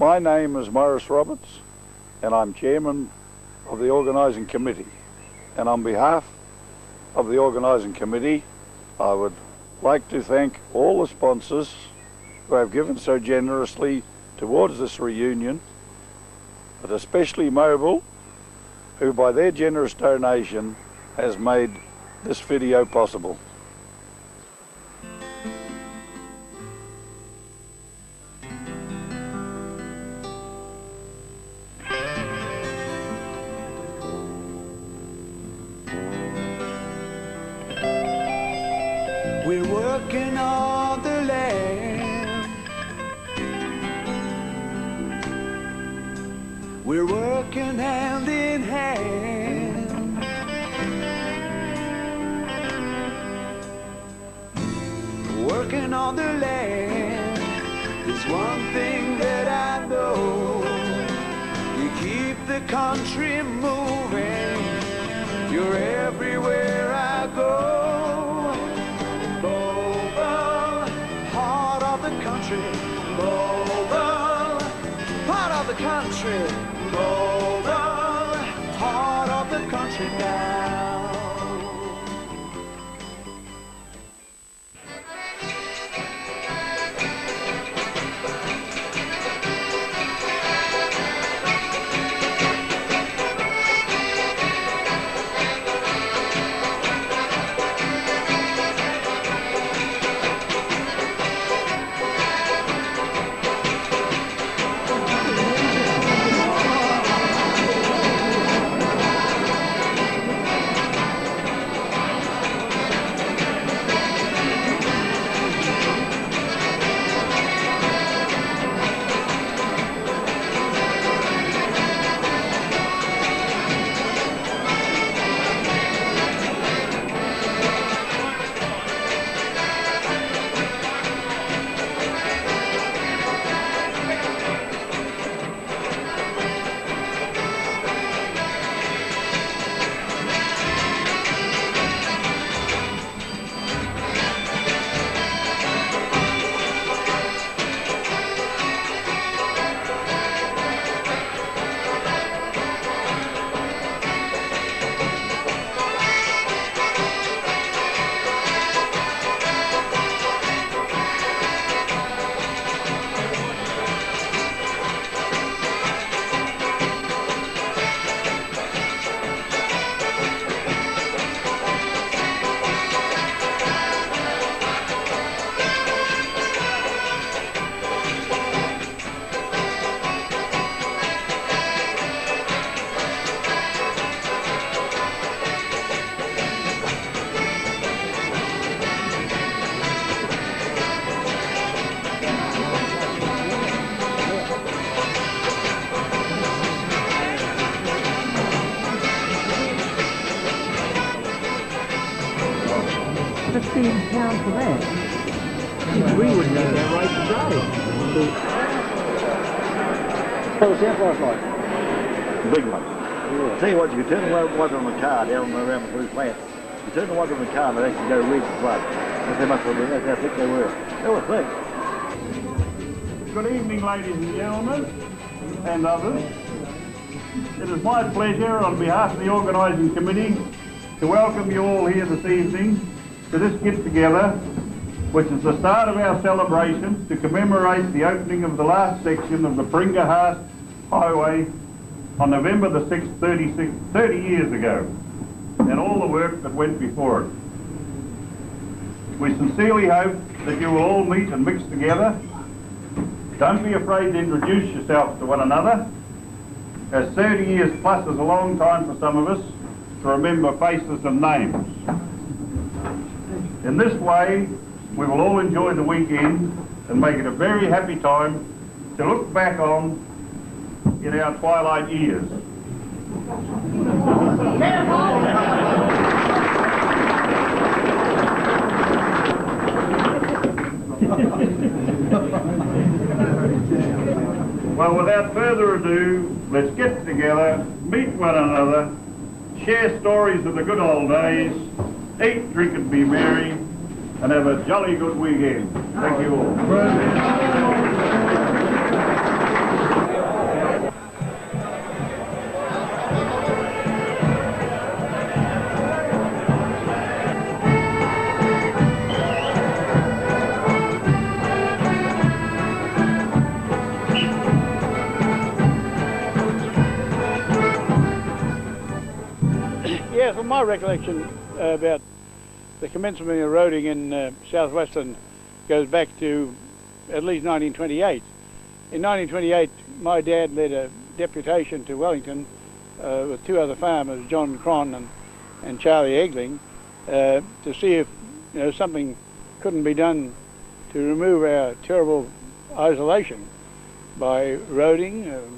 My name is Morris Roberts, and I'm chairman of the organising committee. And on behalf of the organising committee, I would like to thank all the sponsors who have given so generously towards this reunion, but especially Mobil, who by their generous donation has made this video possible. We're working on the land. We're working hand in hand. Working on the land is one thing that I know. You keep the country moving. You're everywhere I go. Mobil, part of the country. Mobil, part of the country now. £15 for that. We wouldn't have that right to drive. What was that last night? Big one. Yeah. Tell you what, you can turn the water on the car down around the blue plant. You turn the water on the car and they actually go red and flood. That's how much that's how thick they were. They were thick. Good evening, ladies and gentlemen, and others. It is my pleasure on behalf of the organising committee to welcome you all here this evening to this get-together, which is the start of our celebrations to commemorate the opening of the last section of the Paringa-Haast Highway on November the 6th, 30 years ago, and all the work that went before it. We sincerely hope that you will all meet and mix together. Don't be afraid to introduce yourselves to one another, as 30 years plus is a long time for some of us to remember faces and names. In this way, we will all enjoy the weekend and make it a very happy time to look back on in our twilight years. Well, without further ado, let's get together, meet one another, share stories of the good old days, eat, drink and be merry, and have a jolly good weekend. Thank you all. my recollection about the commencement of roading in southwestern goes back to at least 1928. In 1928, my dad led a deputation to Wellington with two other farmers, John Cron and Charlie Egling, to see if something couldn't be done to remove our terrible isolation by roading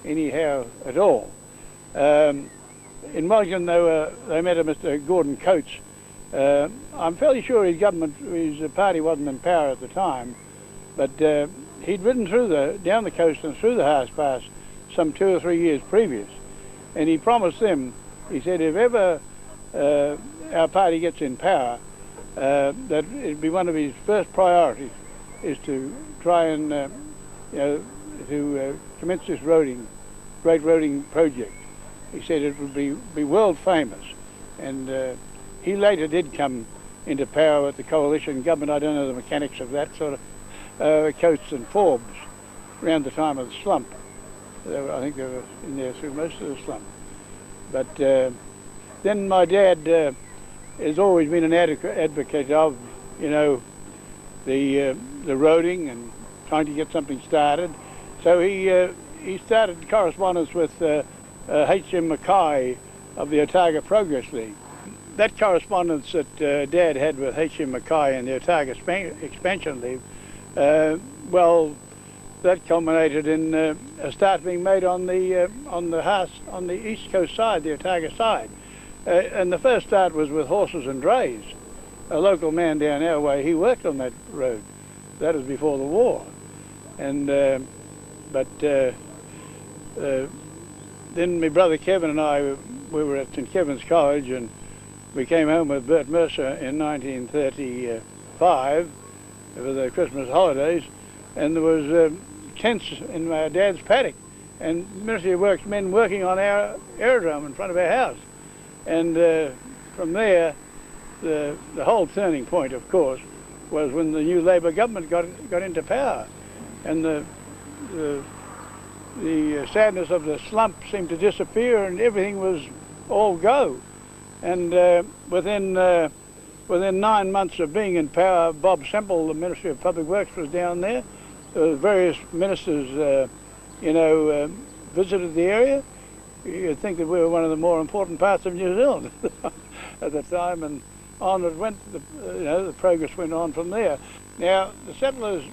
anyhow at all. In Wellington they met a Mr. Gordon Coates. I'm fairly sure his party wasn't in power at the time, but he'd ridden down the coast and through the Haast Pass some 2 or 3 years previous, and he promised them, he said, if ever our party gets in power, that it'd be one of his first priorities is to try and to commence this great roading project. He said it would be world famous, and he later did come into power with the coalition government. I don't know the mechanics of that sort of Coates and Forbes around the time of the slump. I think they were in there through most of the slump. But then my dad has always been an advocate of, the roading and trying to get something started. So he started correspondence with H.M. Mackay of the Otago Progress League. That correspondence that Dad had with H.M. Mackay and the Otago Expansion League, well, that culminated in a start being made on the east coast side, the Otago side. And the first start was with horses and drays. A local man down our way, he worked on that road. That was before the war. And then my brother Kevin and I, we were at St Kevin's College, and we came home with Bert Mercer in 1935 for the Christmas holidays, and there was tents in my dad's paddock and Ministry of Works men working on our aerodrome in front of our house. And from there, the whole turning point, of course, was when the new Labor government got into power, and the sadness of the slump seemed to disappear, and everything was all go. And within 9 months of being in power, Bob Semple, the Ministry of Public Works, was down there. Various ministers, visited the area. You'd think that we were one of the more important parts of New Zealand at the time, and on it went. The progress went on from there. Now the settlers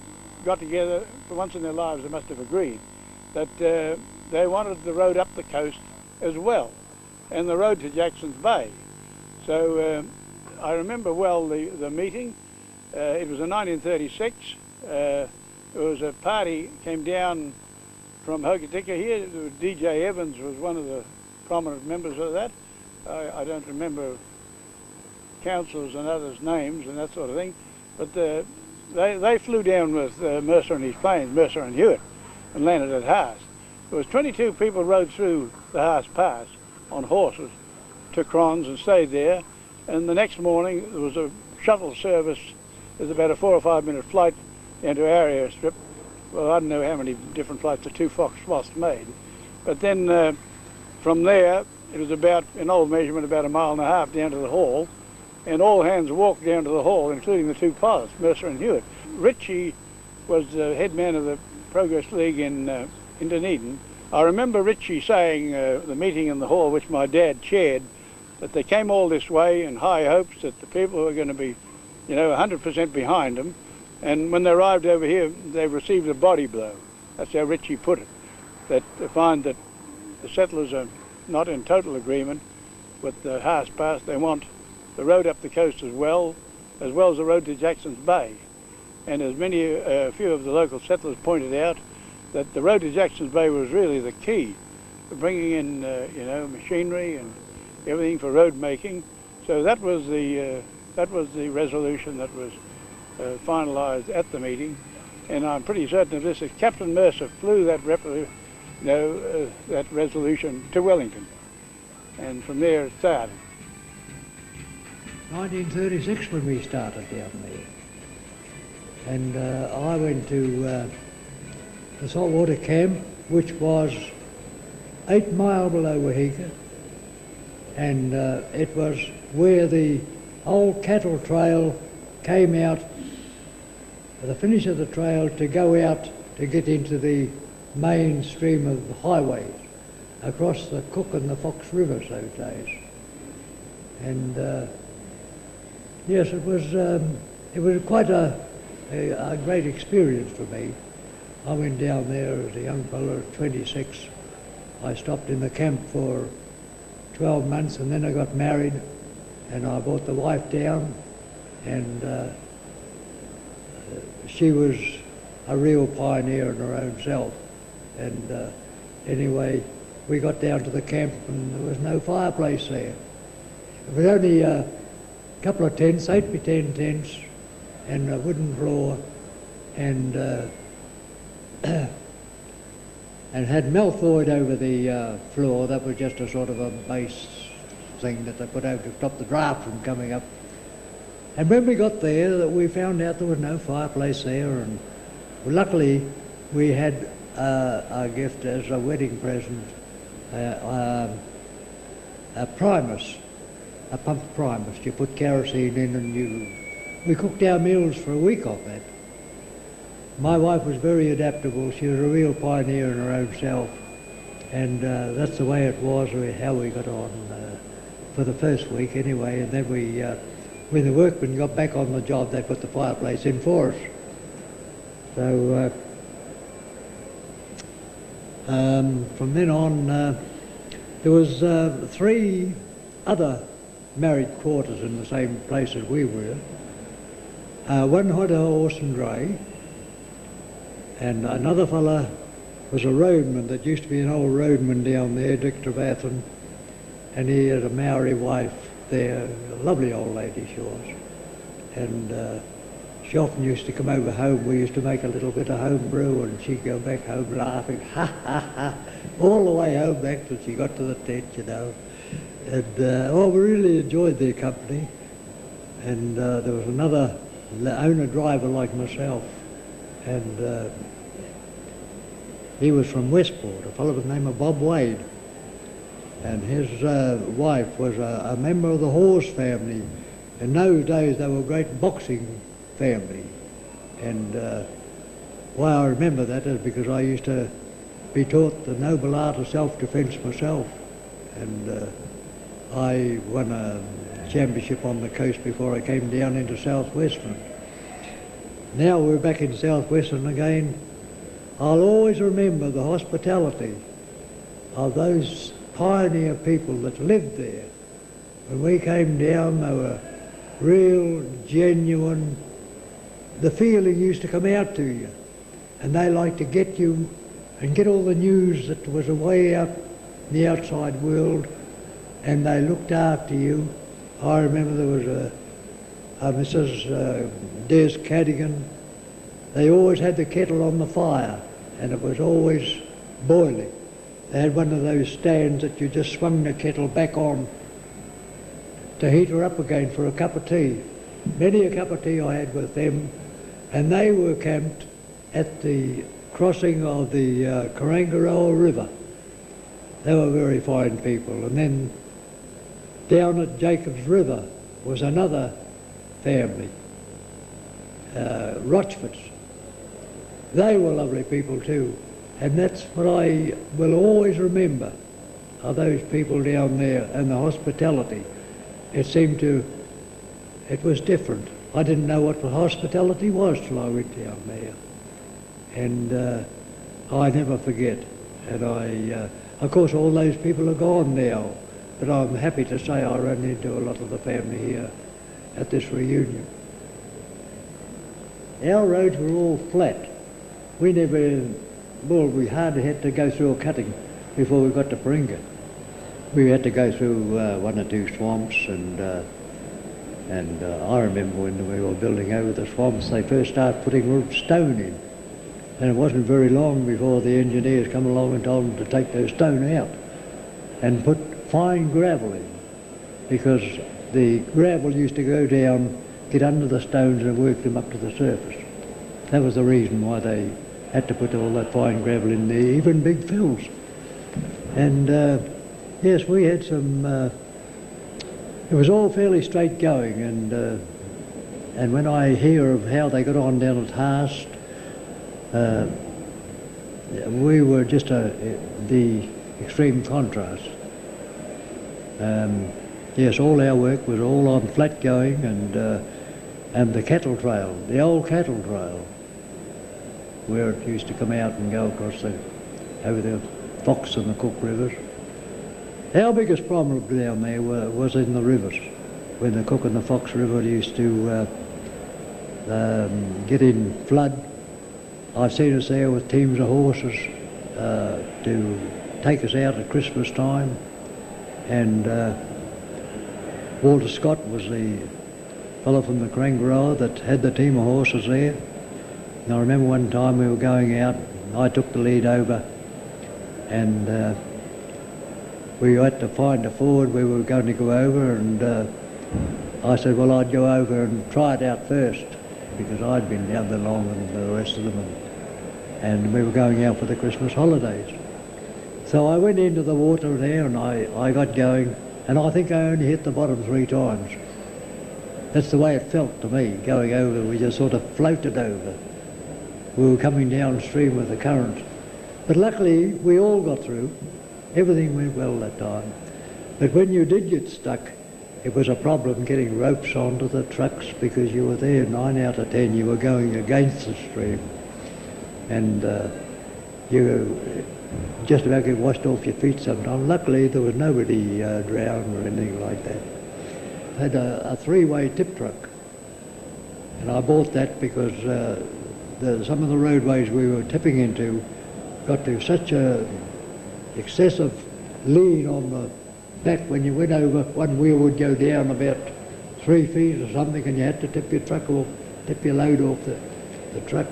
got together for once in their lives. They must have agreed that they wanted the road up the coast as well, and the road to Jackson's Bay. So I remember well the meeting. It was in 1936. There was a party came down from Hokitika here. DJ Evans was one of the prominent members of that. I don't remember councillors and others' names and that sort of thing, but they flew down with Mercer and his planes, Mercer and Hewitt, and landed at Haast. There was 22 people rode through the Haast Pass on horses to Crons and stayed there, and the next morning there was a shuttle service. There's about a 4 or 5 minute flight down to our airstrip. Well, I don't know how many different flights the two Fox-Paringa-Haast made, but then from there it was about, in old measurement, about 1.5 miles down to the hall, and all hands walked down to the hall, including the two pilots, Mercer and Hewitt. Ritchie was the head man of the Progress League in Dunedin. I remember Ritchie saying, the meeting in the hall, which my dad chaired, that they came all this way in high hopes that the people were going to be, 100% behind them, and when they arrived over here, they received a body blow. That's how Ritchie put it, that to find that the settlers are not in total agreement with the Haast Pass. They want the road up the coast as well as the road to Jackson's Bay. And as a few of the local settlers pointed out, that the road to Jackson's Bay was really the key for bringing in, machinery and everything for road making. So that was the resolution that was finalised at the meeting, and I'm pretty certain of this. That Captain Mercer flew that resolution to Wellington, and from there it started. 1936 when we started down there, and I went to the saltwater camp, which was 8 miles below Wahika, and it was where the old cattle trail came out, at the finish of the trail, to go out to get into the main stream of the highways across the Cook and the Fox Rivers those days. And yes, it was quite a great experience for me. I went down there as a young fellow, 26. I stopped in the camp for 12 months, and then I got married, and I brought the wife down, and she was a real pioneer in her own self. And anyway, we got down to the camp, and there was no fireplace there. It was only a couple of tents, 8 by 10 tents, and a wooden floor, and and had malthoid over the floor. That was just a sort of a base thing that they put over to stop the draft from coming up. And when we got there, we found out there was no fireplace there, and luckily we had a gift as a wedding present, a primus, a pumped primus. You put kerosene in, and we cooked our meals for a week off that. My wife was very adaptable. She was a real pioneer in her own self, and that's the way it was, how we got on for the first week anyway. And then when the workmen got back on the job, they put the fireplace in for us. So from then on, there was 3 other married quarters in the same place as we were. One had a horse and dray, and another fella was a roadman that used to be an old roadman down there, Dick Trevathan, and he had a Maori wife there, a lovely old lady she was. And she often used to come over home. We used to make a little bit of home brew, and she'd go back home laughing, ha ha ha, all the way home back till she got to the tent, you know. And we really enjoyed their company. And there was another owner-driver like myself, and he was from Westport, a fellow by the name of Bob Wade. And his wife was a member of the Horse family. In those days they were a great boxing family. And why I remember that is because I used to be taught the noble art of self-defence myself. And I won a championship on the coast before I came down into Southwestern. Now we're back in Southwestern again. I'll always remember the hospitality of those pioneer people that lived there. When we came down, they were real, genuine. The feeling used to come out to you, and they liked to get you and get all the news that was away out in the outside world, and they looked after you. I remember there was a Mrs. Des Cadigan. They always had the kettle on the fire, and it was always boiling. They had one of those stands that you just swung the kettle back on to heat her up again for a cup of tea. Many a cup of tea I had with them, and they were camped at the crossing of the Paringa-Haast River. They were very fine people. And then down at Jacob's River was another family, Rochfords. They were lovely people too, and that's what I will always remember of those people down there, and the hospitality. It was different. I didn't know what the hospitality was till I went down there, and I never forget. And of course all those people are gone now, but I'm happy to say I ran into a lot of the family here at this reunion. Our roads were all flat. We hardly had to go through a cutting before we got to Paringa. We had to go through 1 or 2 swamps, and I remember when we were building over the swamps, they first started putting stone in, and it wasn't very long before the engineers come along and told them to take those stone out and put fine gravel in, because the gravel used to go down, get under the stones and work them up to the surface. That was the reason why they had to put all that fine gravel in there, even big fills. And yes, we had some It was all fairly straight going, and when I hear of how they got on down at Haast, we were just the extreme contrast. Yes, all our work was all on flat going, and the cattle trail, the old cattle trail, where it used to come out and go across over the Fox and the Cook rivers. Our biggest problem down there was in the rivers, when the Cook and the Fox River used to get in flood. I've seen us there with teams of horses to take us out at Christmas time, and Walter Scott was the fellow from the Paringa-Haast that had the team of horses there. And I remember one time we were going out, I took the lead over, and we had to find a ford we were going to go over, and I said, well, I'd go over and try it out first, because I'd been down there longer than the rest of them, and we were going out for the Christmas holidays. So I went into the water there, and I got going, and I think I only hit the bottom 3 times. That's the way it felt to me, going over. We just sort of floated over. We were coming downstream with the current. But luckily, we all got through. Everything went well that time. But when you did get stuck, it was a problem getting ropes onto the trucks, because you were there 9 out of 10, you were going against the stream. And you just about get washed off your feet sometimes. Luckily, there was nobody drowned or anything like that. I had a 3-way tip truck, and I bought that because some of the roadways we were tipping into got to such a excessive lean on the back. When you went over, one wheel would go down about 3 feet or something, and you had to tip your truck off, tip your load off the truck,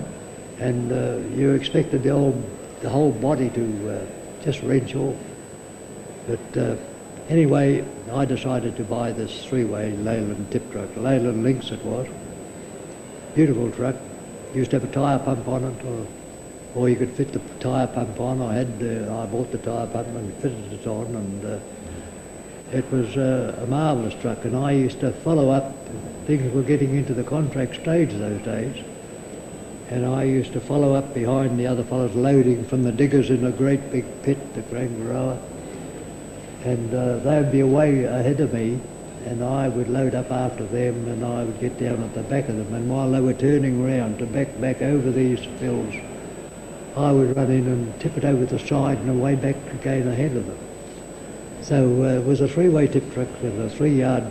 and you expected the whole body to just wrench off. But anyway, I decided to buy this 3-way Leyland tip truck, Leyland Lynx it was. Beautiful truck. Used to have a tyre pump on it, or you could fit the tyre pump on. I bought the tyre pump and fitted it on, and it was a marvellous truck. And I used to follow up. Things were getting into the contract stage those days, and I used to follow up behind the other fellows loading from the diggers in a great big pit, the Paringa-Haast, and they would be away ahead of me, and I would load up after them, and I would get down at the back of them, and while they were turning round to back over these hills, I would run in and tip it over the side and away back again ahead of them. So it was a 3-way tip truck with a 3-yard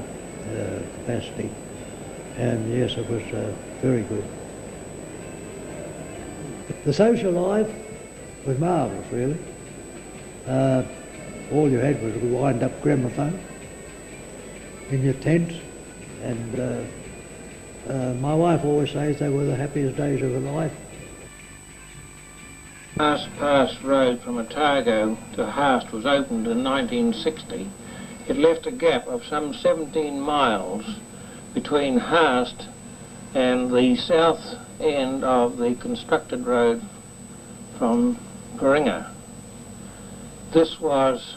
capacity, and yes, it was very good. The social life was marvellous, really. All you had was a wind-up gramophone in your tent, and my wife always says they were the happiest days of her life. Haast Pass Road from Otago to Haast was opened in 1960. It left a gap of some 17 miles between Haast and the south end of the constructed road from Paringa. This was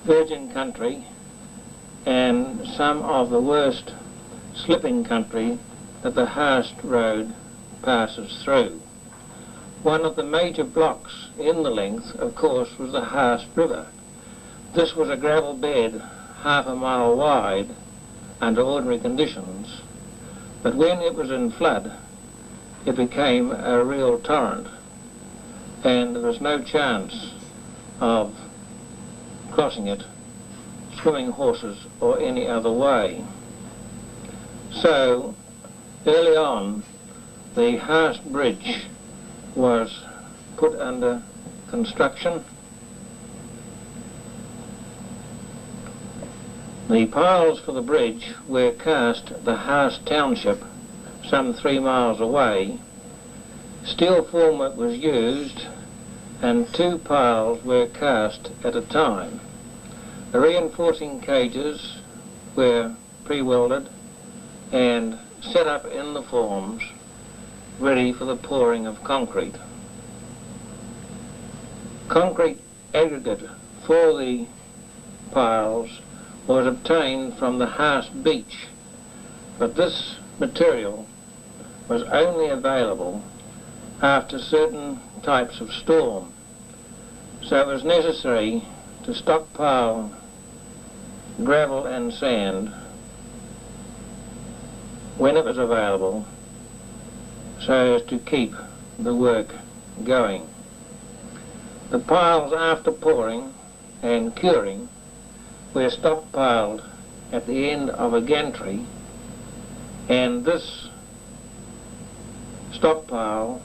virgin country and some of the worst slipping country that the Haast road passes through. One of the major blocks in the length, of course, was the Haast River. This was a gravel bed half a mile wide under ordinary conditions, but when it was in flood, it became a real torrent, and there was no chance of crossing it, swimming horses, or any other way. So, early on, the Haast Bridge was put under construction. The piles for the bridge were cast at the Haast Township, some 3 miles away. Steel formwork was used, and 2 piles were cast at a time. The reinforcing cages were pre-welded and set up in the forms, ready for the pouring of concrete. Concrete aggregate for the piles was obtained from the Haast beach, but this material was only available after certain types of storm, so it was necessary to stockpile gravel and sand when it was available so as to keep the work going. The piles after pouring and curing were stockpiled at the end of a gantry, and this stockpile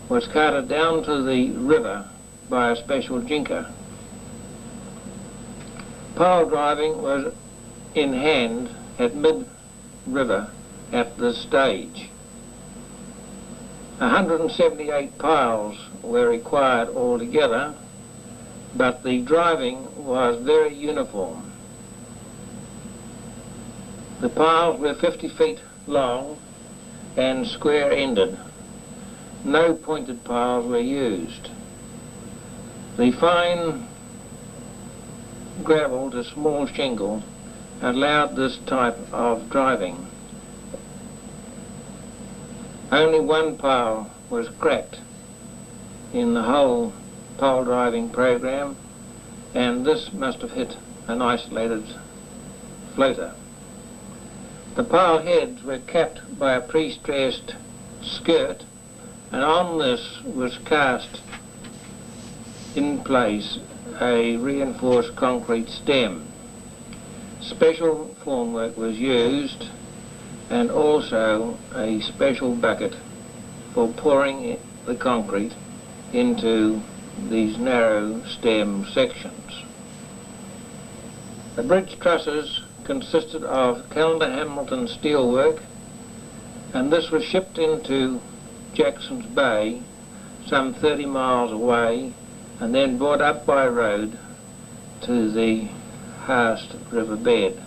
was carted down to the river by a special jinker. Pile driving was in hand at mid-river at this stage. 178 piles were required altogether, but the driving was very uniform. The piles were 50 feet long and square-ended. No pointed piles were used. The fine gravel to small shingle allowed this type of driving. Only one pile was cracked in the whole pile driving program, and this must have hit an isolated floater. The pile heads were capped by a pre-stressed skirt, and on this was cast in place a reinforced concrete stem. Special formwork was used, and also a special bucket for pouring the concrete into these narrow stem sections. The bridge trusses consisted of Calendar Hamilton steelwork, and this was shipped into Jackson's Bay, some 30 miles away, and then brought up by road to the Haast River bed.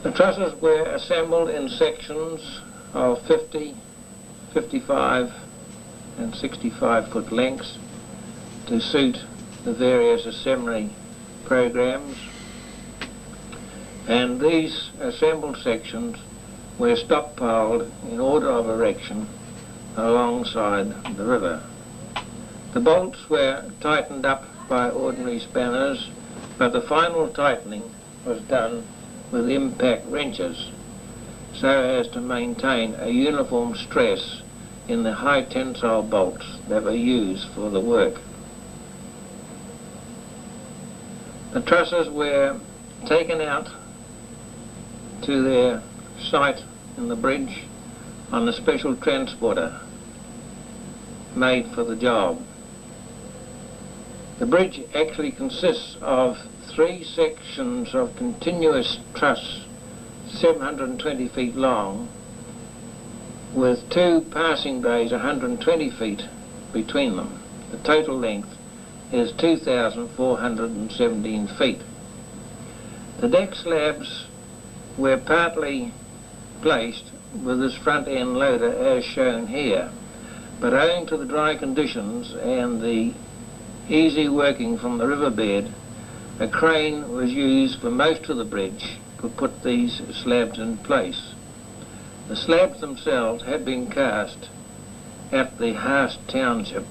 The trusses were assembled in sections of 50, 55 and 65 foot lengths to suit the various assembly programs, and these assembled sections were stockpiled in order of erection alongside the river. The bolts were tightened up by ordinary spanners, but the final tightening was done with impact wrenches so as to maintain a uniform stress in the high tensile bolts that were used for the work. The trusses were taken out to their site in the bridge on a special transporter made for the job. The bridge actually consists of 3 sections of continuous truss 720 feet long, with 2 passing bays 120 feet between them. The total length is 2,417 feet. The deck slabs were partly placed with this front end loader as shown here, but owing to the dry conditions and the easy working from the riverbed, a crane was used for most of the bridge to put these slabs in place. The slabs themselves had been cast at the Haast township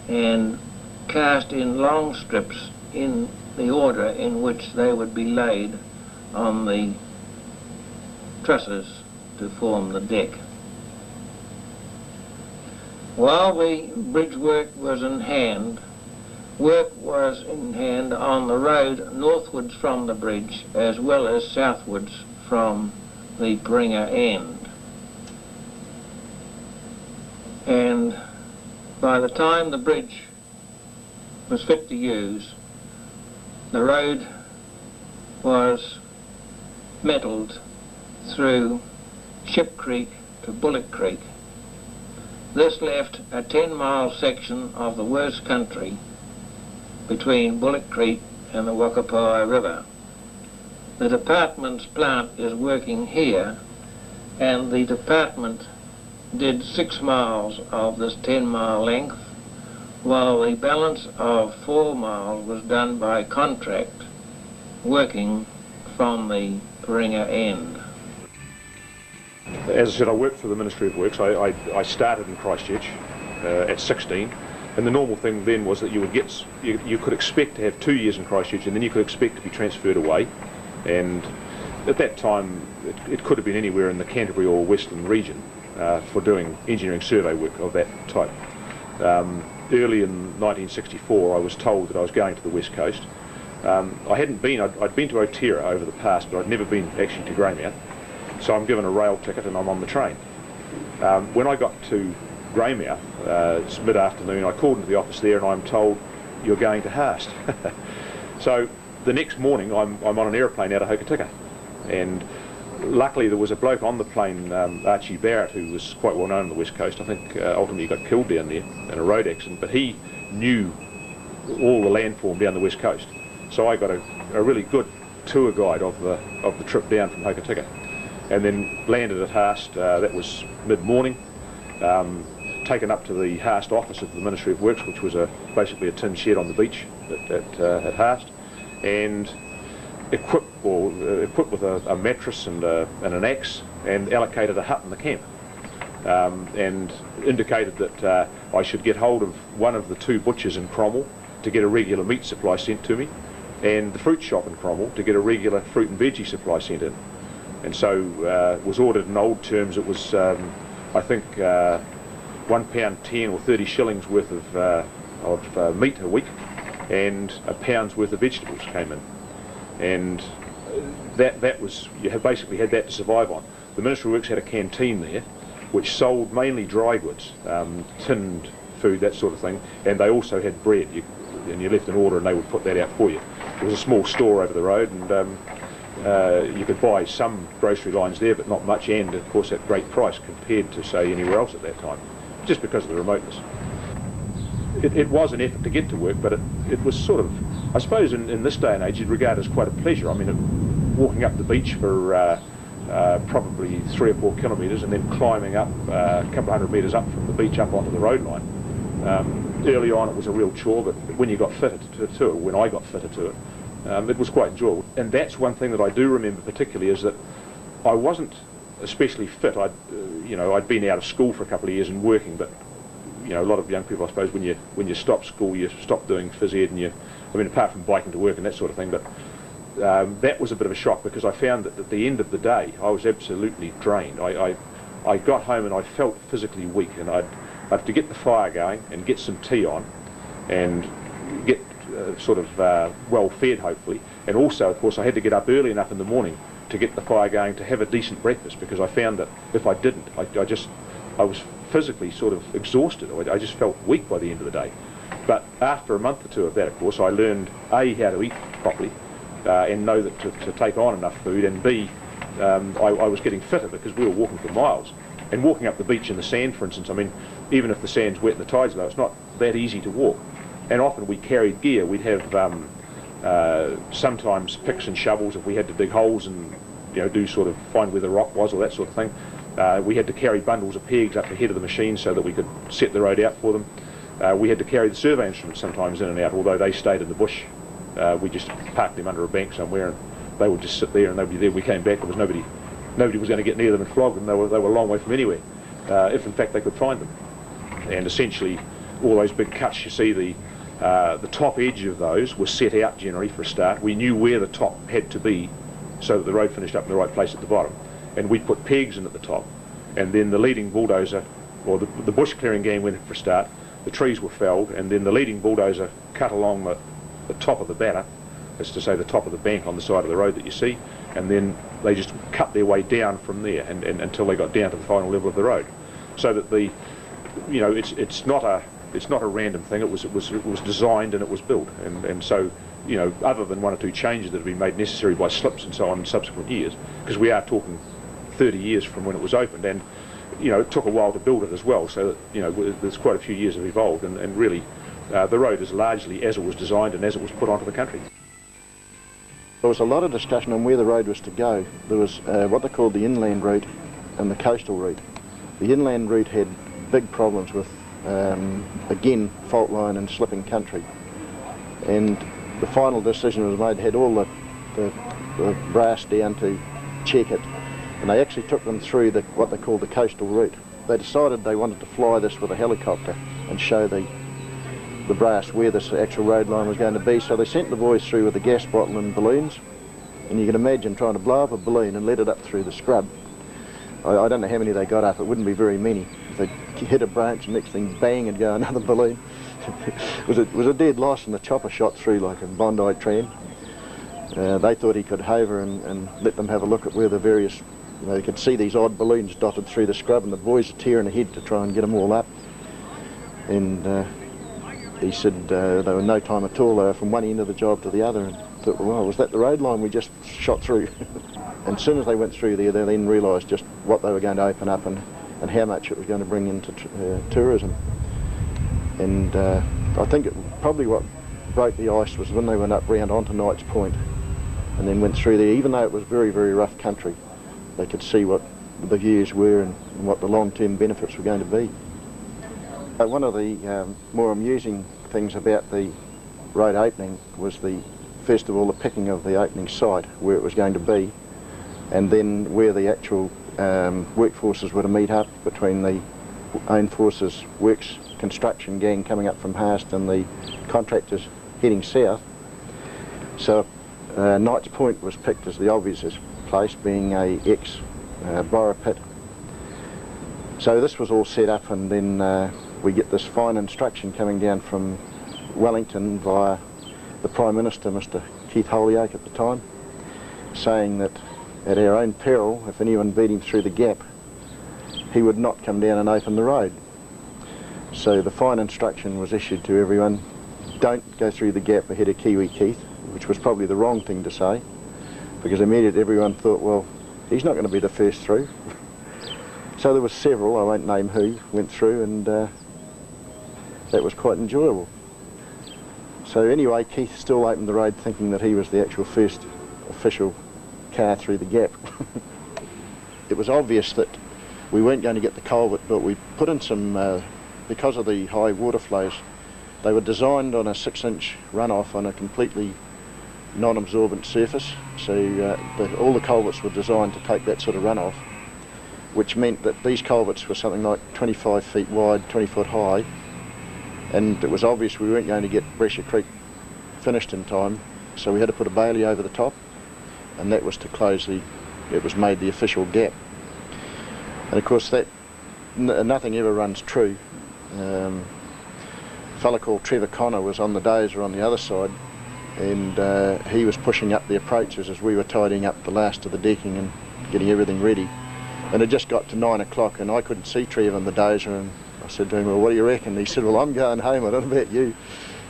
and cast in long strips in the order in which they would be laid on the trusses to form the deck. While the bridge work was in hand, work was in hand on the road northwards from the bridge as well as southwards from the Paringa end. And by the time the bridge was fit to use, the road was metalled through Ship Creek to Bullock Creek. This left a 10-mile section of the worst country between Bullock Creek and the Wakapai River. The department's plant is working here, and the department did 6 miles of this 10-mile length, while the balance of 4 miles was done by contract, working from the Paringa end. As I said, I worked for the Ministry of Works. I started in Christchurch at 16, and the normal thing then was that you could expect to have 2 years in Christchurch, and then you could expect to be transferred away. And at that time, it could have been anywhere in the Canterbury or Western region for doing engineering survey work of that type. Early in 1964, I was told that I was going to the West Coast. I'd been to Otira over the past, but I'd never been actually to Greymouth. So I'm given a rail ticket and I'm on the train. When I got to Greymouth, it's mid-afternoon, I called into the office there and I'm told, you're going to Haast. So the next morning I'm on an aeroplane out of Hokitika. And luckily there was a bloke on the plane, Archie Barrett, who was quite well known on the West Coast. I think ultimately he got killed down there in a road accident, but he knew all the landform down the West Coast. So I got a really good tour guide of the trip down from Hokitika. And then landed at Haast, that was mid-morning, taken up to the Haast office of the Ministry of Works, which was basically a tin shed on the beach at Haast, and equipped with a mattress and an axe, and allocated a hut in the camp, and indicated that I should get hold of one of the 2 butchers in Cromwell to get a regular meat supply sent to me, and the fruit shop in Cromwell to get a regular fruit and veggie supply sent in. And so it was ordered in old terms. It was, I think, £1.10 or 30 shillings worth of meat a week, and a pound's worth of vegetables came in. And that was, you basically had that to survive on. The Ministry of Works had a canteen there, which sold mainly dry goods, tinned food, that sort of thing, and they also had bread. And you left an order and they would put that out for you. There was a small store over the road, and you could buy some grocery lines there, but not much, and of course at great price compared to, say, anywhere else at that time, just because of the remoteness. It was an effort to get to work, but it was sort of, I suppose in this day and age, you'd regard it as quite a pleasure. I mean, walking up the beach for probably 3 or 4 kilometres and then climbing up a couple of hundred metres up from the beach up onto the road line. Early on it was a real chore, but when you got fitted to it, when I got fitted to it, it was quite enjoyable. And that's one thing that I do remember particularly, is that I wasn't especially fit. I'd been out of school for a couple of years and working, but a lot of young people, I suppose, when you stop school, you stop doing phys ed, and apart from biking to work and that sort of thing, but that was a bit of a shock, because I found that at the end of the day I was absolutely drained. I got home and I felt physically weak, and I'd have to get the fire going and get some tea on and get well fed, hopefully, and also of course I had to get up early enough in the morning to get the fire going to have a decent breakfast, because I found that if I didn't, I was physically sort of exhausted. I just felt weak by the end of the day. But after a month or 2 of that, of course, I learned A, how to eat properly, and know that to take on enough food, and B, I was getting fitter, because we were walking for miles. And walking up the beach in the sand, for instance, I mean, even if the sand's wet and the tide's low, it's not that easy to walk. And often we carried gear. We'd have sometimes picks and shovels if we had to dig holes and do sort of find where the rock was or that sort of thing. We had to carry bundles of pegs up the head of the machine so that we could set the road out for them. We had to carry the survey instruments sometimes in and out, although they stayed in the bush. We just parked them under a bank somewhere, and they would just sit there, and they'd be there. We came back, there was nobody was going to get near them and flog them. They were a long way from anywhere, if in fact they could find them. And essentially all those big cuts, you see, the top edge of those was set out generally for a start. We knew where the top had to be so that the road finished up in the right place at the bottom, and we'd put pegs in at the top, and then the leading bulldozer, or the bush clearing gang, went in for a start. The trees were felled, and then the leading bulldozer cut along the top of the batter, that's to say the top of the bank on the side of the road that you see, and then they just cut their way down from there and until they got down to the final level of the road, so that it's not a random thing. It was designed and it was built, and so other than 1 or 2 changes that have been made necessary by slips and so on in subsequent years, because we are talking 30 years from when it was opened, and it took a while to build it as well, so that there's quite a few years have evolved, and really the road is largely as it was designed and as it was put onto the country. There was a lot of discussion on where the road was to go. There was what they called the inland route and the coastal route. The inland route had big problems with again, fault line and slipping country. And the final decision was made, had all the brass down to check it, and they actually took them through what they call the coastal route. They decided they wanted to fly this with a helicopter and show the brass where this actual road line was going to be, so they sent the boys through with a gas bottle and balloons, and you can imagine trying to blow up a balloon and let it up through the scrub. I don't know how many they got up, it wouldn't be very many. If they hit a branch, next thing, bang, and go another balloon. It was a dead loss, and the chopper shot through like a Bondi tram. They thought he could hover and let them have a look at where the various, they could see these odd balloons dotted through the scrub, and the boys are tearing ahead to try and get them all up. And he said they were no time at all, they were from one end of the job to the other, and thought, well, was that the road line we just shot through? And as soon as they went through there, they then realised just what they were going to open up and how much it was going to bring into tourism. And I think probably what broke the ice was when they went up round onto Knights Point and then went through there. Even though it was very, very rough country, they could see what the views were and what the long-term benefits were going to be. One of the more amusing things about the road opening was first of all, the picking of the opening site, where it was going to be, and then where the actual workforces were to meet up between the Own Forces Works construction gang coming up from Haast and the contractors heading south. So Knights Point was picked as the obvious place, being a ex-borrow pit. So this was all set up, and then we get this fine instruction coming down from Wellington via the Prime Minister, Mr. Keith Holyoake at the time, saying that at our own peril, if anyone beat him through the gap, he would not come down and open the road. So the fine instruction was issued to everyone, don't go through the gap ahead of Kiwi Keith, which was probably the wrong thing to say, because immediately everyone thought, well, he's not going to be the first through. So there were several, I won't name who, went through, and that was quite enjoyable. So anyway, Keith still opened the road thinking that he was the actual first official car through the gap. It was obvious that we weren't going to get the culvert, but we put in some, because of the high water flows, they were designed on a 6-inch runoff on a completely non-absorbent surface, so all the culverts were designed to take that sort of runoff, which meant that these culverts were something like 25 feet wide, 20 foot high, and it was obvious we weren't going to get Brescia Creek finished in time, so we had to put a bailey over the top, and that was to close it was made the official gap. And of course that, nothing ever runs true. A fella called Trevor Connor was on the dozer on the other side, and he was pushing up the approaches as we were tidying up the last of the decking and getting everything ready. And it just got to 9 o'clock and I couldn't see Trevor on the dozer, and I said to him, well, what do you reckon? He said, well, I'm going home, I don't know about you.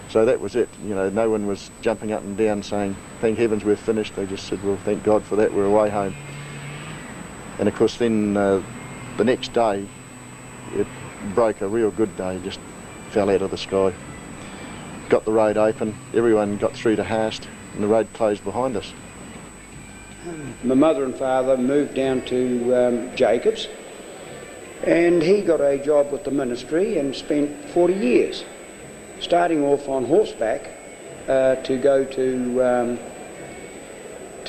So that was it, you know, no one was jumping up and down saying, thank heavens we're finished. They just said, well, thank God for that, we're away home. And of course then the next day, it broke a real good day, just fell out of the sky. Got the road open, everyone got through to Haast, and the road closed behind us. My mother and father moved down to Jacobs, and he got a job with the ministry and spent 40 years, starting off on horseback to go to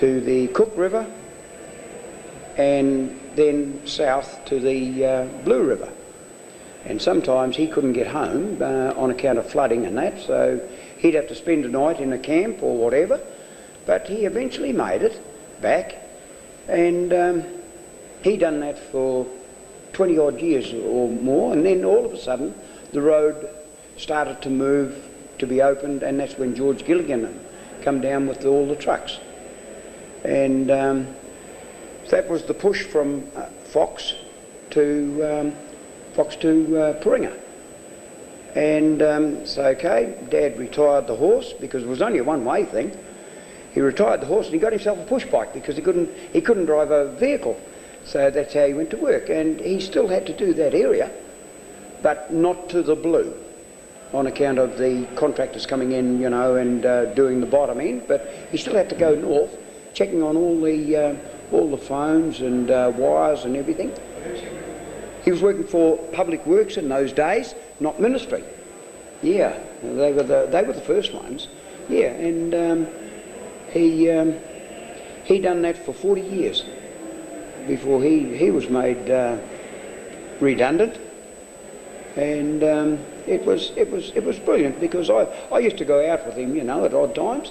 the Cook River and then south to the Blue River. And sometimes he couldn't get home on account of flooding and that, so he'd have to spend a night in a camp or whatever. But he eventually made it back, and he done that for 20 odd years or more, and then all of a sudden the road started to move to be opened, and that's when George Gilligan come down with all the trucks. And that was the push from Fox to Paringa. And so, okay, Dad retired the horse because it was only a one-way thing. He retired the horse and he got himself a push bike because he couldn't drive a vehicle. So that's how he went to work. And he still had to do that area, but not to the Blue, on account of the contractors coming in, you know, and doing the bottom end. But he still had to go north, checking on all the phones and wires and everything. He was working for Public Works in those days, not Ministry. Yeah, they were the first ones. Yeah, and he done that for 40 years before he was made redundant. And it was brilliant, because I used to go out with him, you know, at odd times,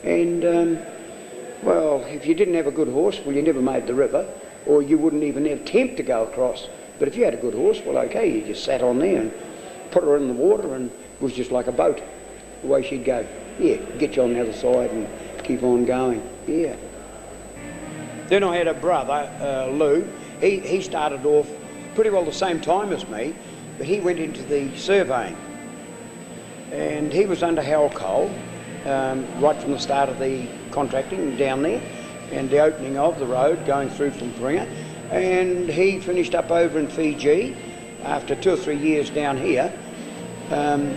and well, if you didn't have a good horse, well, you never made the river, or you wouldn't even attempt to go across. But if you had a good horse, well, okay, you just sat on there and put her in the water, and it was just like a boat, the way she'd go. Yeah, get you on the other side and keep on going. Yeah. Then I had a brother, Lou. He started off pretty well the same time as me, but he went into the surveying, and he was under Harold Cole right from the start of the contracting down there and the opening of the road going through from Paringa, and he finished up over in Fiji after 2 or 3 years down here, and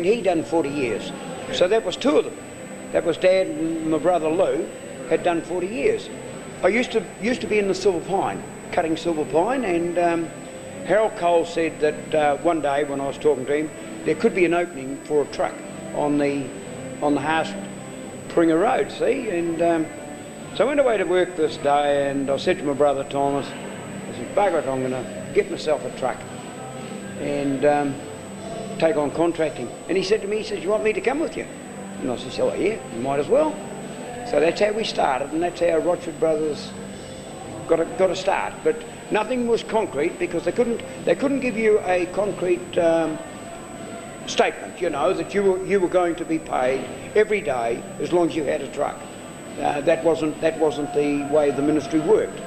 he done 40 years. So that was 2 of them. That was Dad and my brother Lou had done 40 years. I used to be in the silver pine, cutting silver pine, and Harold Cole said that one day when I was talking to him, there could be an opening for a truck on the Haast-Paringa Road, see? And so I went away to work this day, and I said to my brother Thomas, I said, bugger it, I'm going to get myself a truck and take on contracting. And he said to me, he says, you want me to come with you? And I said, oh yeah, you might as well. So that's how we started, and that's how Rochford Brothers got a start. But nothing was concrete, because they couldn't give you a concrete statement, you know, that you were going to be paid every day as long as you had a truck. That wasn't the way the ministry worked,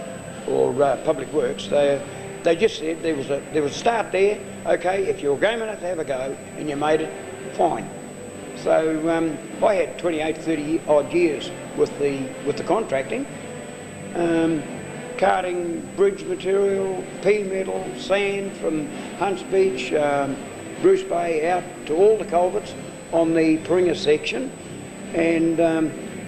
or Public Works. They just said there was a start there. Okay, if you were game enough to have a go and you made it, fine. So I had 28, 30 odd years with the contracting, carting bridge material, pea metal, sand from Hunts Beach, Bruce Bay out to all the culverts on the Paringa section, and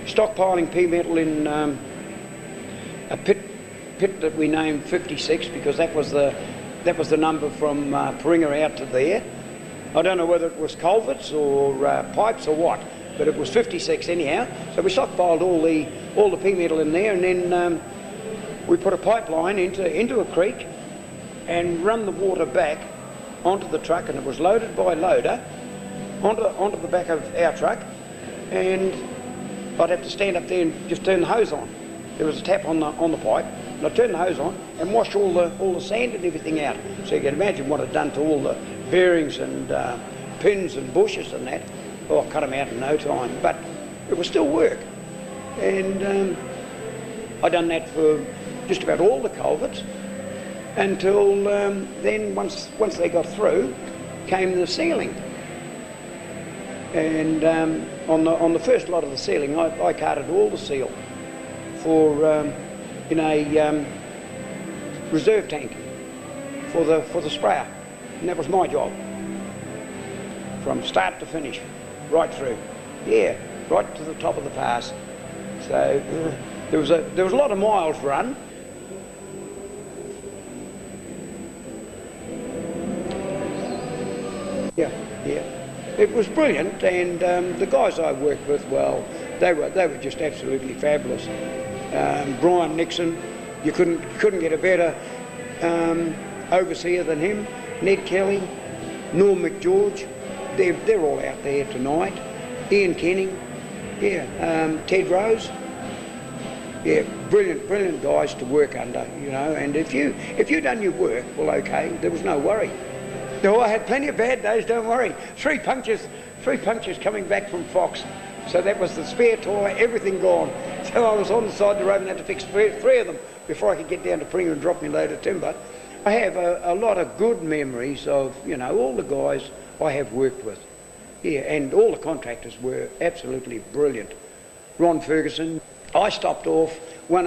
stockpiling pea metal in a pit that we named 56, because that was the number from Paringa out to there. I don't know whether it was culverts or pipes or what, but it was 56 anyhow. So we stockpiled all the pea metal in there, and then we put a pipeline into a creek and run the water back onto the truck, and it was loaded by loader onto the back of our truck, and I'd have to stand up there and just turn the hose on. There was a tap on the pipe, and I'd turn the hose on and wash all the sand and everything out. So you can imagine what I'd done to all the bearings and pins and bushes and that. Oh, I cut them out in no time, but it was still work. And I done that for just about all the culverts until then, once they got through, came the sealing. And on the first lot of the sealing, I carted all the seal for in a reserve tank for the sprayer, and that was my job from start to finish, right through. Yeah, right to the top of the pass. So there was a lot of miles run. Yeah. It was brilliant, and the guys I worked with, well, they were just absolutely fabulous. Brian Nixon, you couldn't get a better overseer than him. Ned Kelly, Norm McGeorge, they're all out there tonight. Ian Kenning, yeah, Ted Rose, yeah, brilliant guys to work under, you know. And if you done your work, well, okay, there was no worry. No, I had plenty of bad days, don't worry. Three punctures coming back from Fox. So that was the spare tyre, everything gone. So I was on the side of the road and had to fix three of them before I could get down to Paringa and drop me load of timber. I have a lot of good memories of, you know, all the guys I have worked with. Yeah, and all the contractors were absolutely brilliant. Ron Ferguson, I stopped off one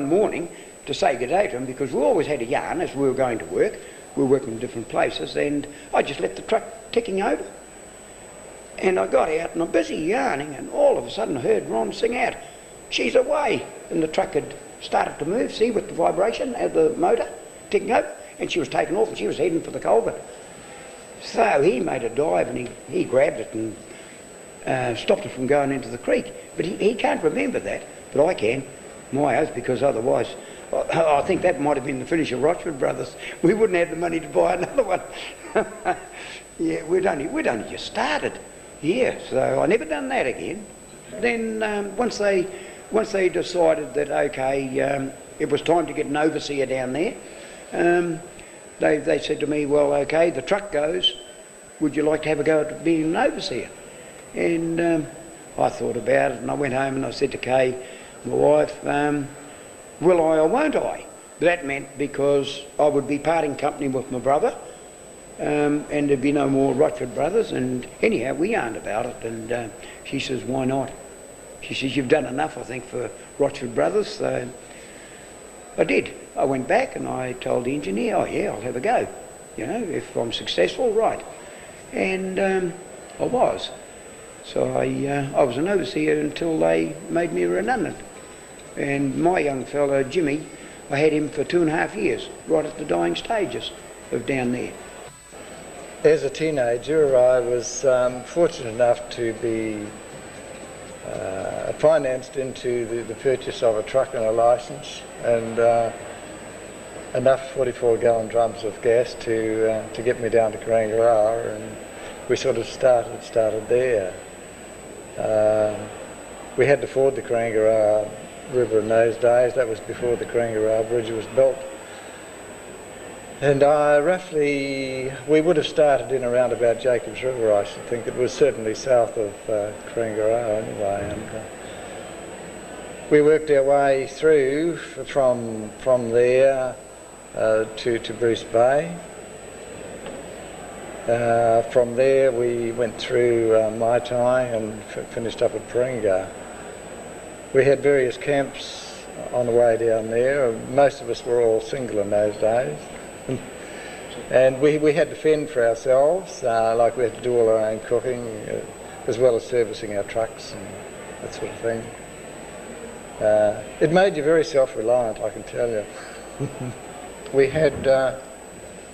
morning to say good day to him, because we always had a yarn as we were going to work. We were working in different places, and I just left the truck ticking over. And I got out and I'm busy yarning, and all of a sudden I heard Ron sing out, "She's away!" And the truck had started to move, see, with the vibration of the motor ticking over, and she was taken off and she was heading for the culvert. So he made a dive and he grabbed it and stopped it from going into the creek. But he can't remember that, but I can, my oath, because otherwise I think that might have been the finish of Rochford Brothers. We wouldn't have the money to buy another one. Yeah, we'd only just started. Yeah, so I never done that again. Then once they decided that okay, it was time to get an overseer down there, they said to me, well, okay, the truck goes. Would you like to have a go at being an overseer? And I thought about it, and I went home and I said to Kay, my wife, will I or won't I? That meant because I would be parting company with my brother, and there'd be no more Rochford Brothers, and anyhow we yarned about it, and she says, why not? She says, you've done enough, I think, for Rochford Brothers. So I did. I went back and I told the engineer, oh yeah, I'll have a go, you know, if I'm successful, right. And I was. So I was an overseer until they made me redundant. And my young fellow, Jimmy, I had him for 2.5 years, right at the dying stages of down there. As a teenager, I was fortunate enough to be financed into the purchase of a truck and a licence, and enough 44-gallon drums of gas to get me down to Karangaroo, and we sort of started there. We had to ford the Karangaroo River in those days. That was before the Karangaroo Bridge was built. And we would have started in around about Jacobs River, I should think. It was certainly south of Karangaroo anyway. And we worked our way through from there to Bruce Bay. From there we went through Mai Tai and finished up at Paringa. We had various camps on the way down there. Most of us were all single in those days. And we had to fend for ourselves, like we had to do all our own cooking, as well as servicing our trucks and that sort of thing. It made you very self-reliant, I can tell you. We had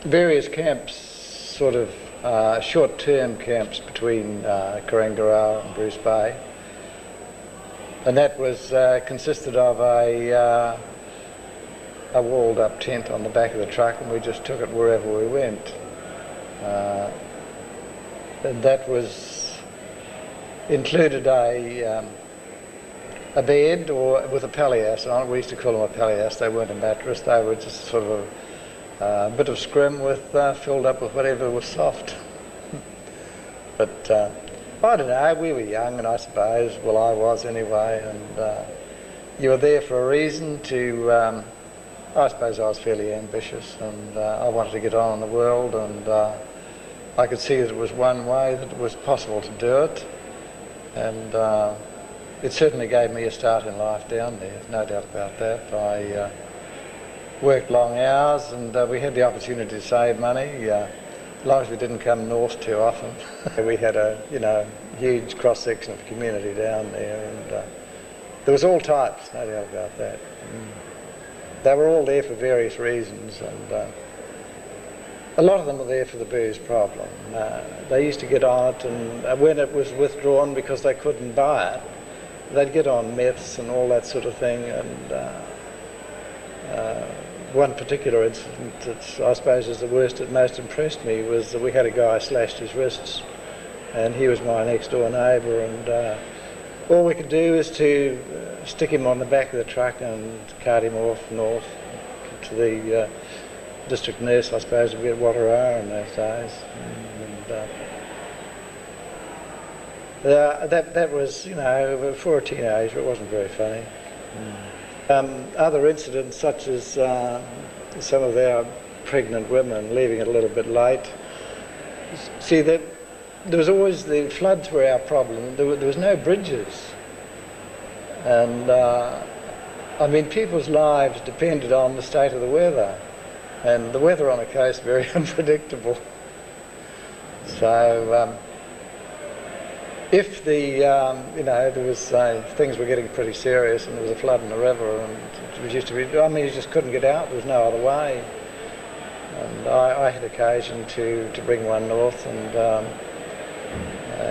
various camps, sort of short-term camps between Karangaroo and Bruce Bay. And that was consisted of a walled-up tent on the back of the truck, and we just took it wherever we went. And that was included a bed or with a palliasse on it. We used to call them a palliasse. They weren't a mattress. They were just sort of a bit of scrim with filled up with whatever was soft. But I don't know. We were young, and I suppose, well, I was anyway. And you were there for a reason to. I suppose I was fairly ambitious, and I wanted to get on in the world, and I could see that it was one way that it was possible to do it, and it certainly gave me a start in life down there, no doubt about that. I worked long hours, and we had the opportunity to save money, as long as we didn't come north too often. We had a huge cross-section of community down there, and there was all types, no doubt about that. They were all there for various reasons, and a lot of them were there for the booze problem. They used to get on it, and when it was withdrawn because they couldn't buy it, they'd get on meths and all that sort of thing. And one particular incident that I suppose is the worst that most impressed me was that we had a guy slashed his wrists, and he was my next door neighbour, and all we could do is to stick him on the back of the truck and cart him off north to the district nurse, I suppose, would be at Watteraa in those days. And that was, for a teenager, it wasn't very funny. Other incidents, such as some of our pregnant women leaving it a little bit late. See, there was always, the floods were our problem. There was no bridges. And, people's lives depended on the state of the weather. And the weather on the coast very unpredictable. So, if the, you know, there was, things were getting pretty serious and there was a flood in the river and it was used to be, I mean, you just couldn't get out, there was no other way. And I had occasion to bring one north and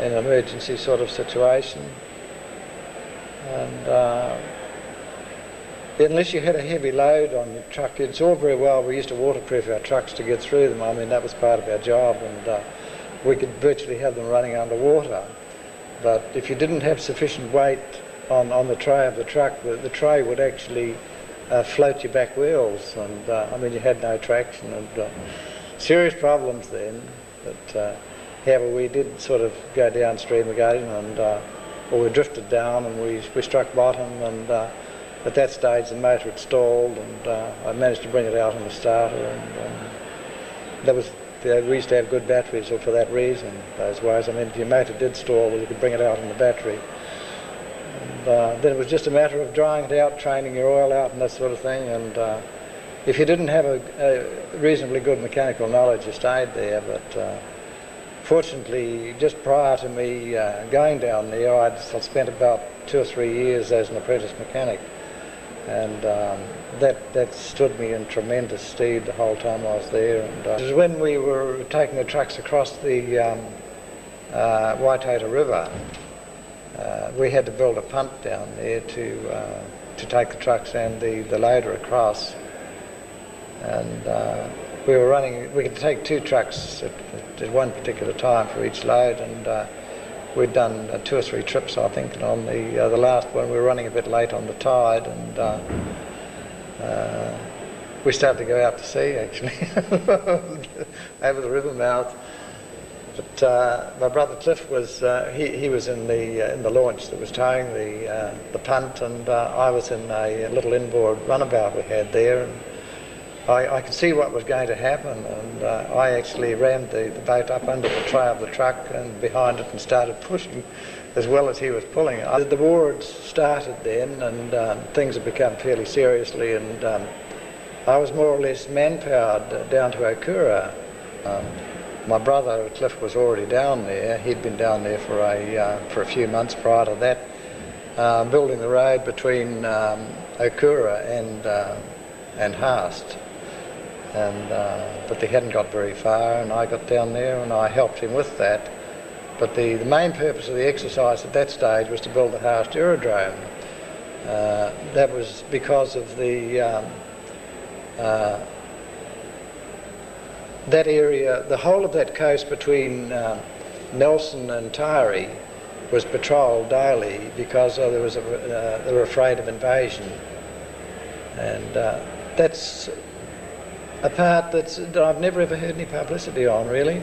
in an emergency sort of situation. And unless you had a heavy load on your truck, it's all very well, we used to waterproof our trucks to get through them. I mean, that was part of our job, and we could virtually have them running underwater. But if you didn't have sufficient weight on the tray of the truck, the tray would actually float your back wheels, and I mean, you had no traction, and serious problems then. But however, we did sort of go downstream again, and well, we drifted down and we struck bottom, and at that stage the motor had stalled, and I managed to bring it out on the starter, and that was, we used to have good batteries for that reason, those ways. I mean, if your motor did stall, well, you could bring it out on the battery. And then it was just a matter of drying it out, training your oil out and that sort of thing, and if you didn't have a reasonably good mechanical knowledge, you stayed there. But fortunately, just prior to me going down there, I'd spent about 2 or 3 years as an apprentice mechanic, and that stood me in tremendous stead the whole time I was there. And it was when we were taking the trucks across the Waitata River, we had to build a punt down there to take the trucks and the loader across. And we were running, we could take 2 trucks at one particular time for each load, and we'd done 2 or 3 trips, I think, and on the last one we were running a bit late on the tide, and we started to go out to sea, actually, over the river mouth. But my brother Cliff was, he was in the launch that was towing the punt, and I was in a little inboard runabout we had there, and I could see what was going to happen, and I actually rammed the boat up under the tray of the truck and behind it and started pushing as well as he was pulling. The war had started then, and things had become fairly seriously, and I was more or less man-powered down to Okura. My brother Cliff was already down there. He'd been down there for a few months prior to that, building the road between Okura and Haast. But they hadn't got very far, and I got down there and I helped him with that. But the main purpose of the exercise at that stage was to build the Haast aerodrome. That was because of that area, the whole of that coast between Nelson and Taieri was patrolled daily because they were afraid of invasion. And that's a part that I've never ever heard any publicity on, really.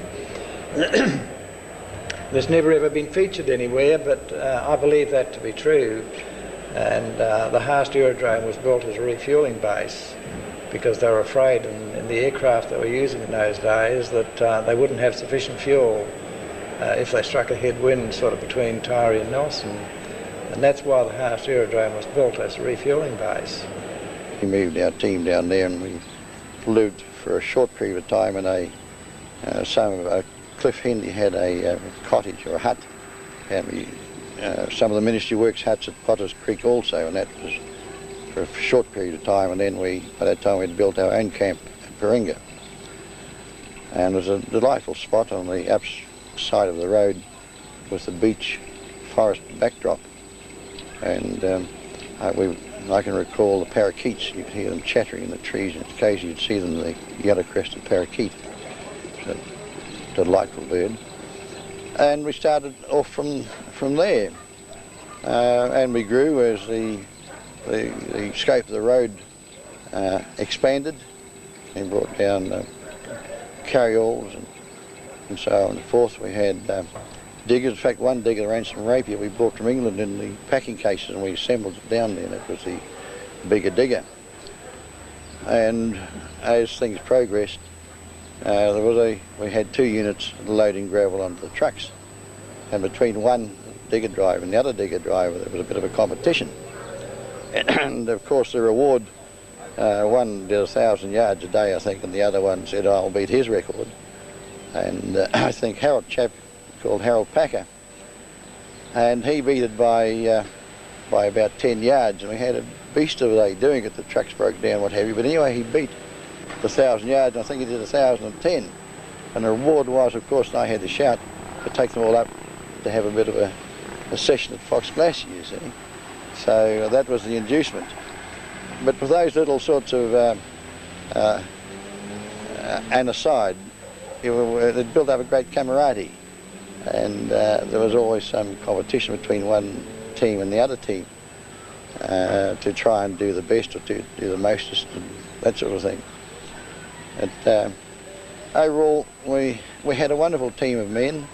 There's never ever been featured anywhere, but I believe that to be true. And the Haast aerodrome was built as a refuelling base because they were afraid in the aircraft they were using in those days that they wouldn't have sufficient fuel if they struck a headwind sort of between Taieri and Nelson. And that's why the Haast aerodrome was built as a refuelling base. We moved our team down there, and we lived for a short period of time in Cliff Hendy had a cottage or a hut, and some of the ministry works huts at Potter's Creek also, and that was for a short period of time, and then by that time we'd built our own camp at Paringa. And it was a delightful spot on the upside of the road with the beach forest backdrop, and I can recall the parakeets. You could hear them chattering in the trees, and occasionally you'd see them, the yellow-crested parakeet. It's a delightful bird. And we started off from there, and we grew as the scope of the road expanded, and brought down carryalls and so on and forth. We had diggers. In fact, one digger, the Ransom Rapier, we brought from England in the packing cases, and we assembled it down there. That was the bigger digger. And as things progressed, we had 2 units loading gravel onto the trucks, and between one digger driver and the other digger driver there was a bit of a competition. And of course the reward, one did 1,000 yards a day, I think, and the other one said, I'll beat his record. And I think a chap called Harold Packer and he beat it by about 10 yards, and we had a beast of a day doing it. The trucks broke down, what have you, but anyway, he beat the 1,000 yards, and I think he did 1,010. And the reward was, of course, I had to shout to take them all up to have a bit of a session at Fox Glacier, you see. So that was the inducement. But with those little sorts of an aside, it built up a great camaraderie, and there was always some competition between one team and the other team to try and do the best or to do the mostest and that sort of thing. And overall, we had a wonderful team of men.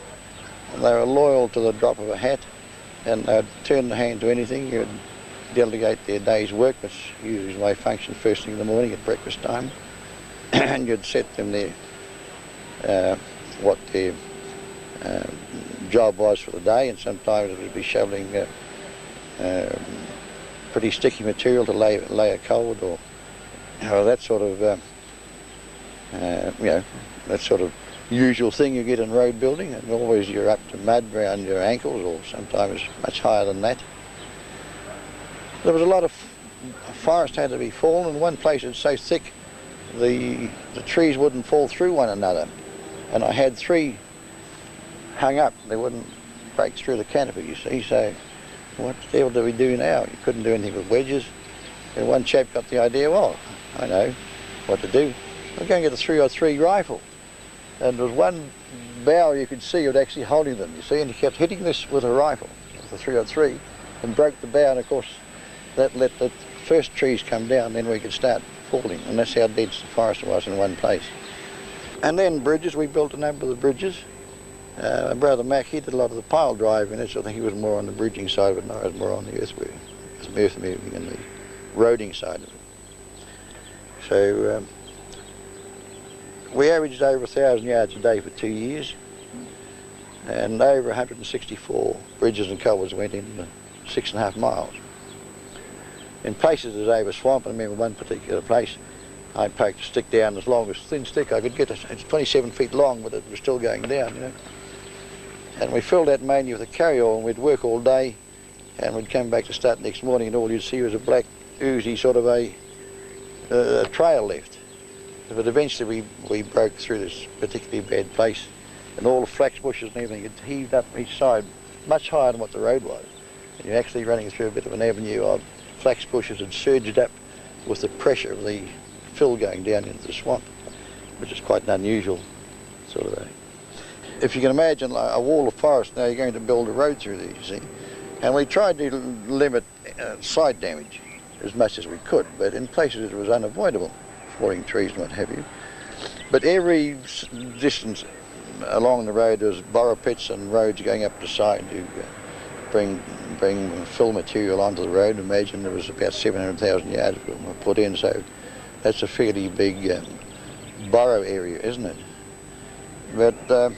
They were loyal to the drop of a hat, and they'd turn their hand to anything. You'd delegate their day's work, which usually my function first thing in the morning at breakfast time, and you'd set them what their job was for the day, and sometimes it would be shoveling pretty sticky material to lay a cold, or that sort of that sort of usual thing you get in road building, and always you're up to mud around your ankles, or sometimes much higher than that. There was a lot of forest had to be fallen. In one place it's so thick the trees wouldn't fall through one another, and I had 3 hung up. They wouldn't break through the canopy, you see. So what the hell do we do now? You couldn't do anything with wedges. And one chap got the idea, well, I know what to do. We're going to get a 303 rifle. And there was one bough you could see it actually holding them, you see, and he kept hitting this with a rifle, with the 303, and broke the bough, and of course that let the first trees come down, then we could start falling, and that's how dense the forest was in one place. And then bridges, we built a number of the bridges. My brother Mac, he did a lot of the pile driving, and so I think he was more on the bridging side of it, and I was more on the earth moving and the roading side of it. So we averaged over 1,000 yards a day for 2 years, and over 164 bridges and culverts went in 6.5 miles. In places there's over swamp, I remember one particular place, I poked a stick down as long as thin stick I could get. It's 27 feet long, but it was still going down, you know. And we filled that mainly with a carry-all, and we'd work all day, and we'd come back to start next morning, and all you'd see was a black, oozy sort of a trail left. But eventually we broke through this particularly bad place, and all the flax bushes and everything had heaved up each side much higher than what the road was. And you're actually running through a bit of an avenue of flax bushes had surged up with the pressure of the fill going down into the swamp, which is quite an unusual sort of thing. If you can imagine like a wall of forest, now you're going to build a road through there, you see. And we tried to limit side damage as much as we could, but in places it was unavoidable, falling trees and what have you. But every distance along the road there was borrow pits and roads going up the side to bring fill material onto the road. Imagine there was about 700,000 yards put in, so that's a fairly big borrow area, isn't it? But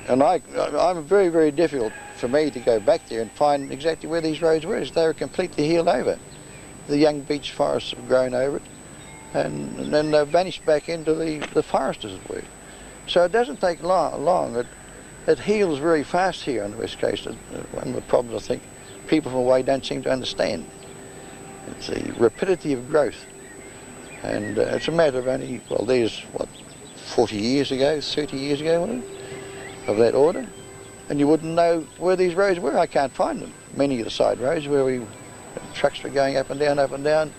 and I'm very, very difficult for me to go back there and find exactly where these roads were. They were completely healed over. The young beech forests have grown over it, and then they've vanished back into the forest, as it were. So it doesn't take long. It heals very fast here on the West Coast. One of the problems I think people from away don't seem to understand. It's the rapidity of growth, and it's a matter of only, well, there's what, 40 years ago, 30 years ago, wasn't it, of that order, and you wouldn't know where these roads were. I can't find them. Many of the side roads where trucks were going up and down,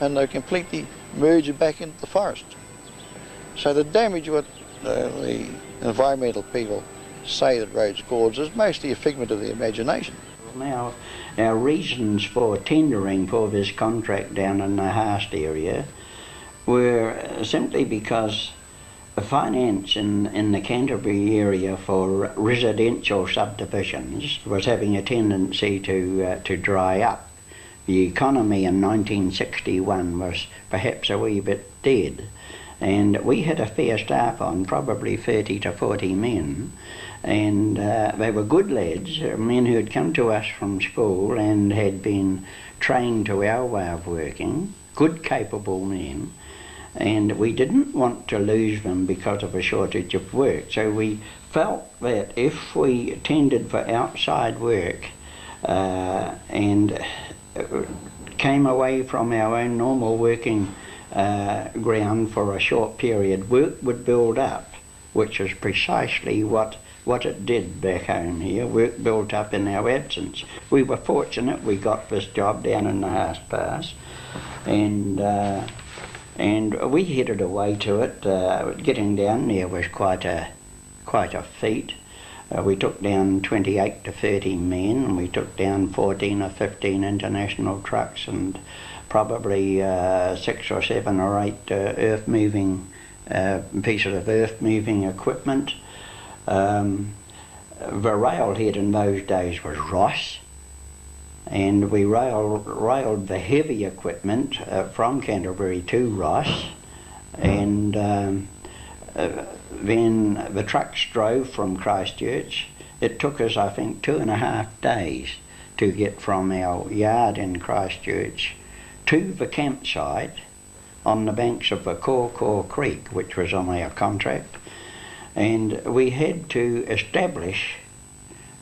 and they completely merged back into the forest. So the damage what the environmental people say that roads cause is mostly a figment of the imagination. Now, our reasons for tendering for this contract down in the Haast area were simply because the finance in the Canterbury area for residential subdivisions was having a tendency to dry up. The economy in 1961 was perhaps a wee bit dead, and we had a fair staff on, probably 30 to 40 men, and they were good lads, men who had come to us from school and had been trained to our way of working, good capable men, and we didn't want to lose them because of a shortage of work. So we felt that if we tendered for outside work and came away from our own normal working ground for a short period, work would build up, which is precisely what it did back home here. Work built up in our absence. We were fortunate we got this job down in the Haast Pass, and we headed away to it. Getting down there was quite a feat. We took down 28 to 30 men, and we took down 14 or 15 international trucks and probably 6 or 7 or 8 pieces of earth-moving equipment. The railhead in those days was Ross, and we railed the heavy equipment from Canterbury to Ross, and then the trucks drove from Christchurch. It took us, I think, 2.5 days to get from our yard in Christchurch to the campsite on the banks of the Kaw Creek, which was on our contract. And we had to establish,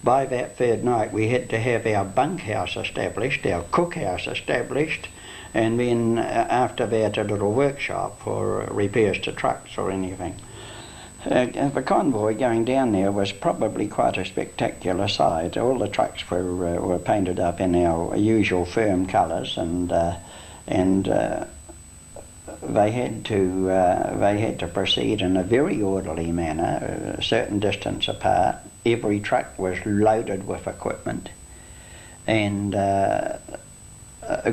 by that third night, we had to have our bunkhouse established, our cookhouse established, and then after that a little workshop for repairs to trucks or anything. The convoy going down there was probably quite a spectacular sight. All the trucks were painted up in our usual firm colours, and they had to proceed in a very orderly manner, a certain distance apart. Every truck was loaded with equipment, and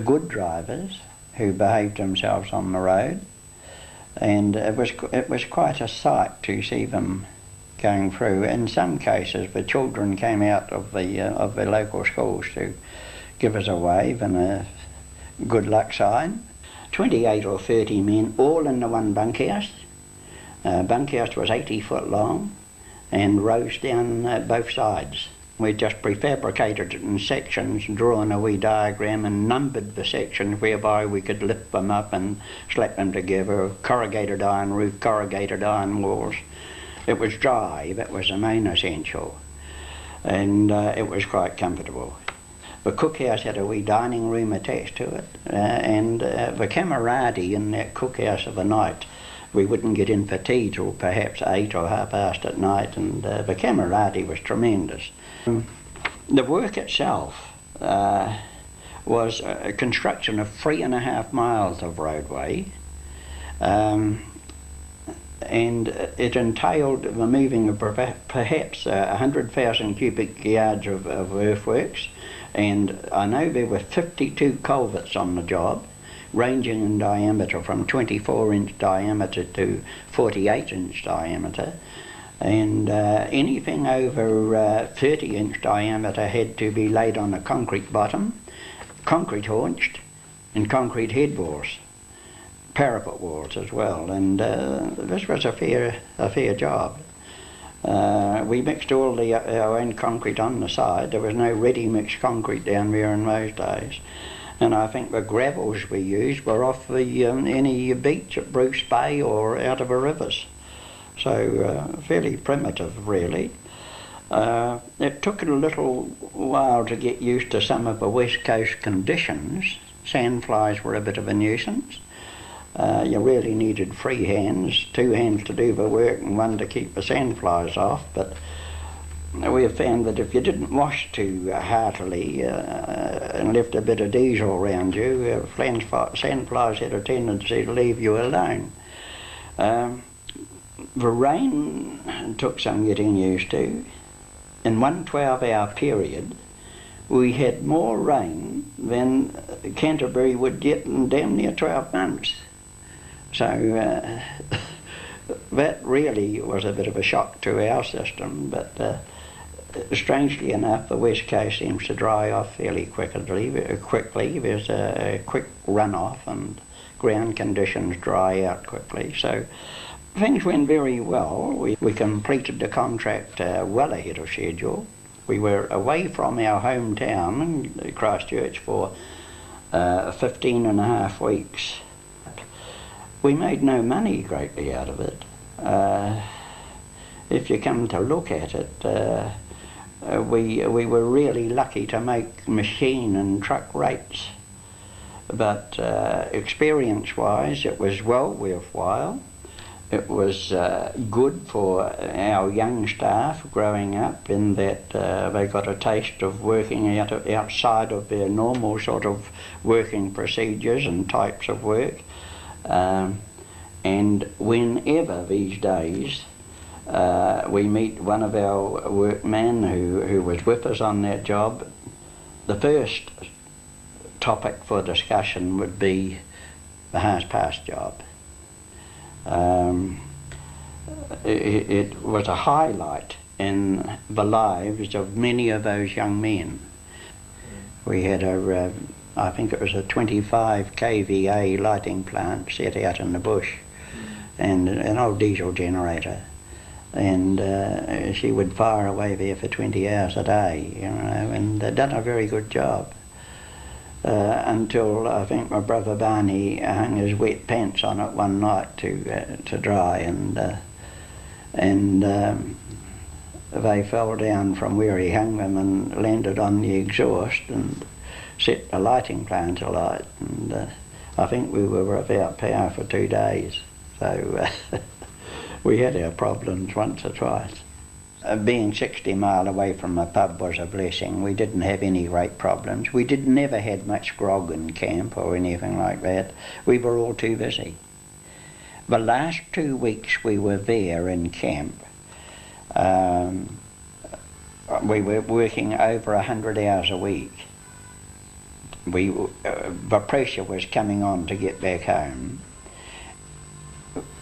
good drivers who behaved themselves on the road. And it was quite a sight to see them going through. In some cases, the children came out of the local schools to give us a wave and a good luck sign. 28 or 30 men, all in the one bunkhouse. Bunkhouse was 80 foot long and rose down both sides. We just prefabricated it in sections, drawn a wee diagram and numbered the sections whereby we could lift them up and slap them together. Corrugated iron roof, corrugated iron walls. It was dry, that was the main essential, and it was quite comfortable. The cookhouse had a wee dining room attached to it, and the camaraderie in that cookhouse of the night. We wouldn't get in for tea till perhaps 8 or 8:30 at night, and the camaraderie was tremendous. The work itself was a construction of 3.5 miles of roadway, and it entailed the moving of perhaps 100,000 cubic yards of earthworks, and I know there were 52 culverts on the job, ranging in diameter from 24-inch diameter to 48-inch diameter, and anything over 30-inch diameter had to be laid on a concrete bottom, concrete haunched, and concrete head walls, parapet walls as well, and this was a fair job. We mixed all our own concrete on the side. There was no ready-mixed concrete down there in those days. And I think the gravels we used were off any beach at Bruce Bay or out of the rivers. So fairly primitive, really. It took a little while to get used to some of the West Coast conditions. Sandflies were a bit of a nuisance. You really needed 3 hands, 2 hands to do the work and 1 to keep the sandflies off. But we have found that if you didn't wash too heartily and left a bit of diesel around you, sandflies had a tendency to leave you alone. The rain took some getting used to. In one 12-hour period, we had more rain than Canterbury would get in damn near 12 months. So that really was a bit of a shock to our system, but strangely enough, the West Coast seems to dry off fairly quickly. There's a quick runoff and ground conditions dry out quickly. So things went very well. We completed the contract well ahead of schedule. We were away from our hometown in Christchurch for 15.5 weeks. we made no money greatly out of it. If you come to look at it, we were really lucky to make machine and truck rates. But experience-wise, it was well worthwhile. It was good for our young staff growing up in that they got a taste of working outside of their normal sort of working procedures and types of work. And whenever these days we meet one of our workmen who was with us on that job, the first topic for discussion would be the Haast-Pass job. It was a highlight in the lives of many of those young men. We had I think it was a 25 kVA lighting plant set out in the bush, and an old diesel generator, and she would fire away there for 20 hours a day, you know, and they'd done a very good job. Until I think my brother Barney hung his wet pants on it one night to dry, and they fell down from where he hung them and landed on the exhaust and set the lighting plant alight. And I think we were without power for 2 days, so we had our problems once or twice. Being 60 mile away from a pub was a blessing. We didn't have any great problems. We never had much grog in camp or anything like that. We were all too busy. The last 2 weeks we were there in camp, we were working over 100 hours a week. The pressure was coming on to get back home.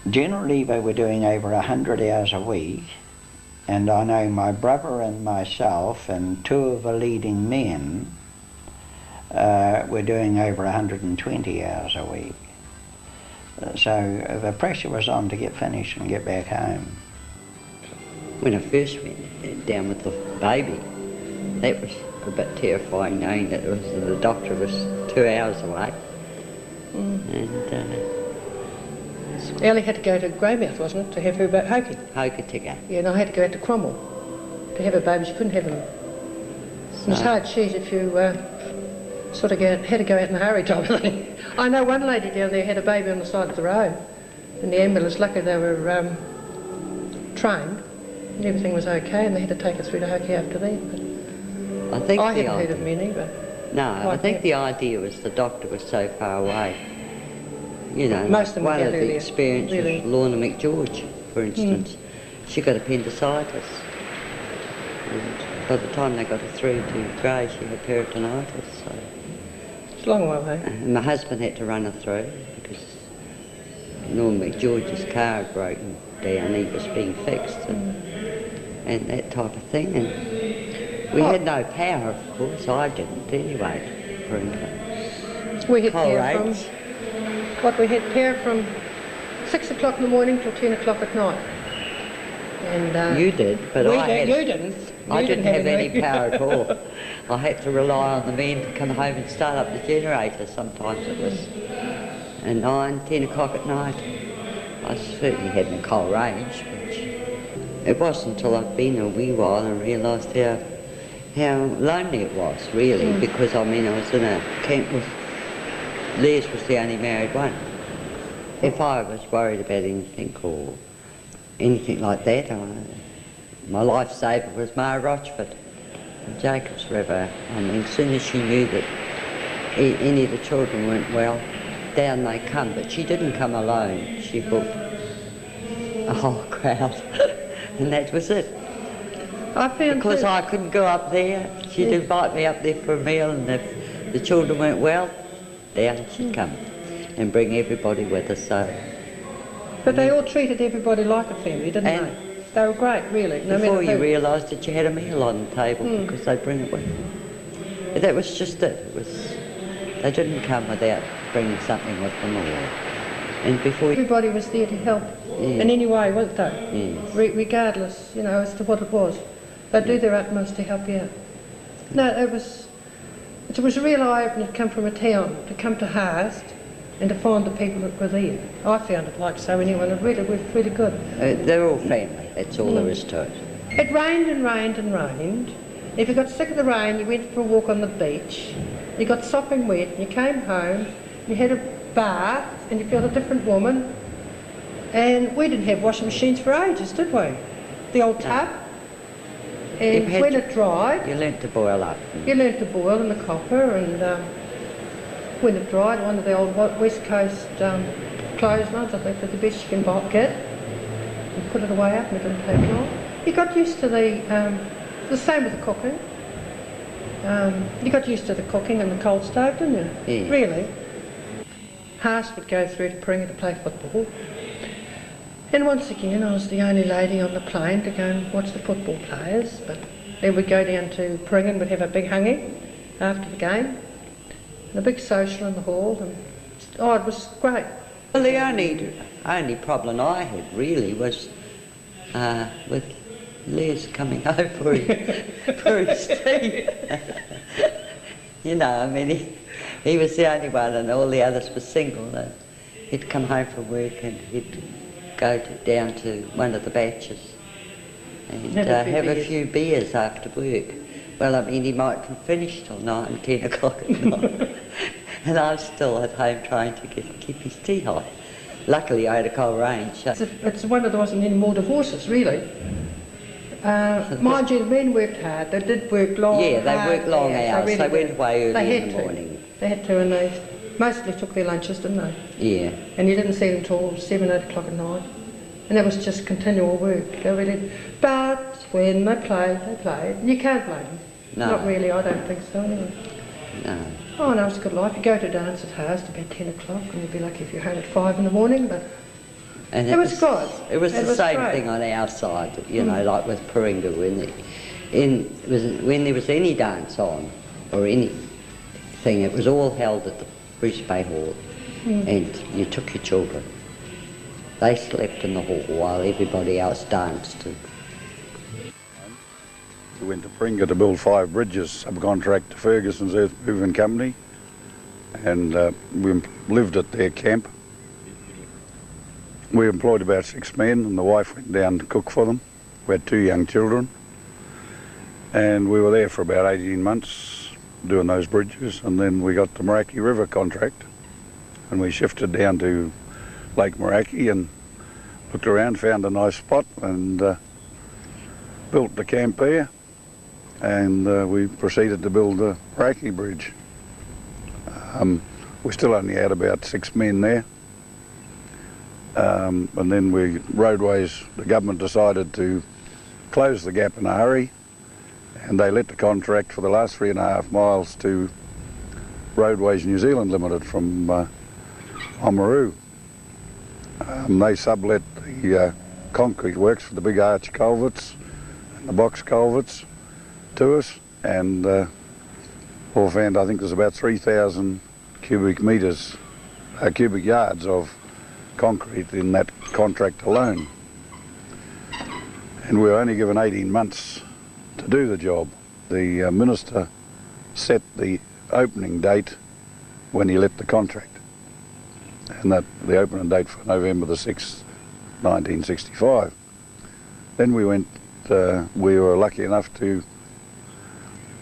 Generally they were doing over 100 hours a week. And I know my brother and myself and 2 of the leading men were doing over 120 hours a week. So the pressure was on to get finished and get back home. When I first went down with the baby, that was a bit terrifying, knowing that the doctor was 2 hours away. And Ellie had to go to Greymouth, wasn't it, to have her hokey? Hokey to go. Yeah, and I had to go out to Cromwell to have her baby. She couldn't have them. So. It was hard sheet if you sort of had to go out in a hurry type of thing. I know one lady down there had a baby on the side of the road, and the ambulance, luckily they were trained, and everything was okay, and they had to take her through to hokey after that. But I hadn't heard of many, but... No, I think the idea was the doctor was so far away. You know, most of them one of the experiences really. Was Lorna McGeorge, for instance. She got appendicitis. And by the time they got her through to Grey, she had peritonitis. So. It's a long way away. And my husband had to run her through because Lorna McGeorge's car had broken down. He was being fixed and that type of thing. And we had no power, of course. I didn't anyway, for instance. We had power from... we had power from 6 o'clock in the morning till 10 o'clock at night. And you did, but you didn't. I didn't have any power at all. I had to rely on the men to come home and start up the generator. Sometimes it was at 9, 10 o'clock at night. I certainly hadn't a coal range, but it wasn't until I'd been a wee while and realised how lonely it was, really, because I mean I was in a camp with Les was the only married one. If I was worried about anything or anything like that, my lifesaver was Ma Rochford and Jacobs River. I mean, as soon as she knew that any of the children weren't well, down they come. But she didn't come alone. She brought a whole crowd, and that was it. Because I couldn't go up there, she'd invite me up there for a meal, and if the children weren't well, down she'd come and bring everybody with her. So. But they all treated everybody like a family, didn't they? They were great, really. Before you realised that you had a meal on the table because they'd bring it with them. But that was just it. They didn't come without bringing something with them. And before everybody was there to help in any way, weren't they? Yes. Regardless, you know, as to what it was. They'd do their utmost to help you out. No, it was a real eye-opener to come from a town, to come to Haast, and to find the people that were there. I found it like so anyway, and it really was really good. They're all family, that's all there is to it. It rained and rained and rained. If you got sick of the rain, you went for a walk on the beach. You got sopping wet, and you came home, you had a bath, and you felt a different woman. And we didn't have washing machines for ages, did we? The old tub. And when it dried... You learnt to boil up. You learnt to boil in the copper, and when it dried, one of the old West Coast clotheslines, I think, was the best you can get. You put it away up and it didn't take long. You got used to the same with the cooking. You got used to the cooking and the coal stove, didn't you? Yeah. Really. Haast would go through to Paringa to play football. And once again, I was the only lady on the plane to go and watch the football players. But then we'd go down to Paringa and we'd have a big hanging after the game. And a big social in the hall. And, oh, it was great. Well, the only problem I had really was with Les coming home for his tea. You know, I mean, he was the only one and all the others were single. He'd come home from work and he'd go down to one of the batches and have a few beers after work. Well, I mean, he might finish till 9, 10 o'clock at night. And I was still at home trying to keep his tea hot. Luckily, I had a cold range. It's one of there wasn't any more divorces, really. Mind you, the men worked hard. They did work long. Yeah, they worked long hours. They went away early in the morning. They had to, and they mostly took their lunches, didn't they? Yeah. And you didn't see them till 7, 8 o'clock at night. And that was just continual work. They really. But when they played, they played. You can't blame them. No. Not really. I don't think so. Anyway. No. Oh no, it's a good life. You go to dance at Haast about 10 o'clock, and you'd be lucky if you're home at 5 in the morning. But and it was good. It was the same thing on our side, you know, like with Paringa, when there was any dance on or anything, it was all held at the Bruce Bay Hall, and you took your children. They slept in the hall while everybody else danced. We went to Paringa to build 5 bridges, subcontract to Ferguson's Earth Moving Company, and we lived at their camp. We employed about 6 men, and the wife went down to cook for them. We had 2 young children, and we were there for about 18 months doing those bridges, and then we got the Meraki River contract, and we shifted down to Lake Meraki and looked around, found a nice spot, and built the camp there, and we proceeded to build the Meraki Bridge. We still only had about 6 men there. And then roadways, the government decided to close the gap in a hurry, and they let the contract for the last 3.5 miles to Roadways New Zealand Limited from Oamaru. They sublet the concrete works for the big arch culverts and the box culverts to us, and offhand I think there's about 3,000 cubic yards of concrete in that contract alone. And we were only given 18 months to do the job. The minister set the opening date when he let the contract, and that the opening date for November the 6th, 1965. Then we went, we were lucky enough to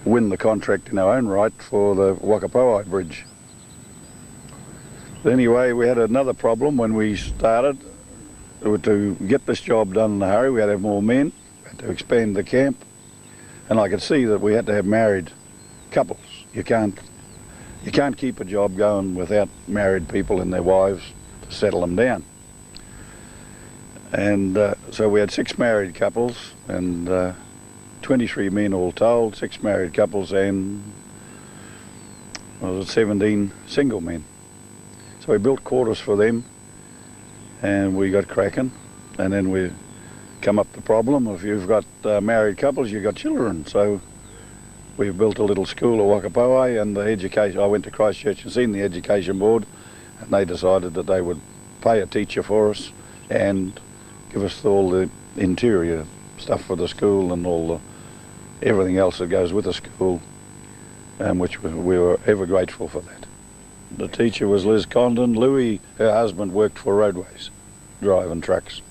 win the contract in our own right for the Whakapauai Bridge. But anyway, we had another problem when we started. To get this job done in a hurry, we had to have more men, we had to expand the camp, and I could see that we had to have married couples. You can't keep a job going without married people and their wives to settle them down. And so we had 6 married couples and 23 men all told, 6 married couples and 17 single men. So we built quarters for them, and we got cracking, and then we come up the problem, if you've got married couples, you've got children. So we've built a little school at Whakapauai, and the education, I went to Christchurch and seen the education board, and they decided that they would pay a teacher for us and give us all the interior stuff for the school and everything else that goes with the school, which we were ever grateful for that. The teacher was Liz Condon. Louis, her husband, worked for Roadways, driving trucks.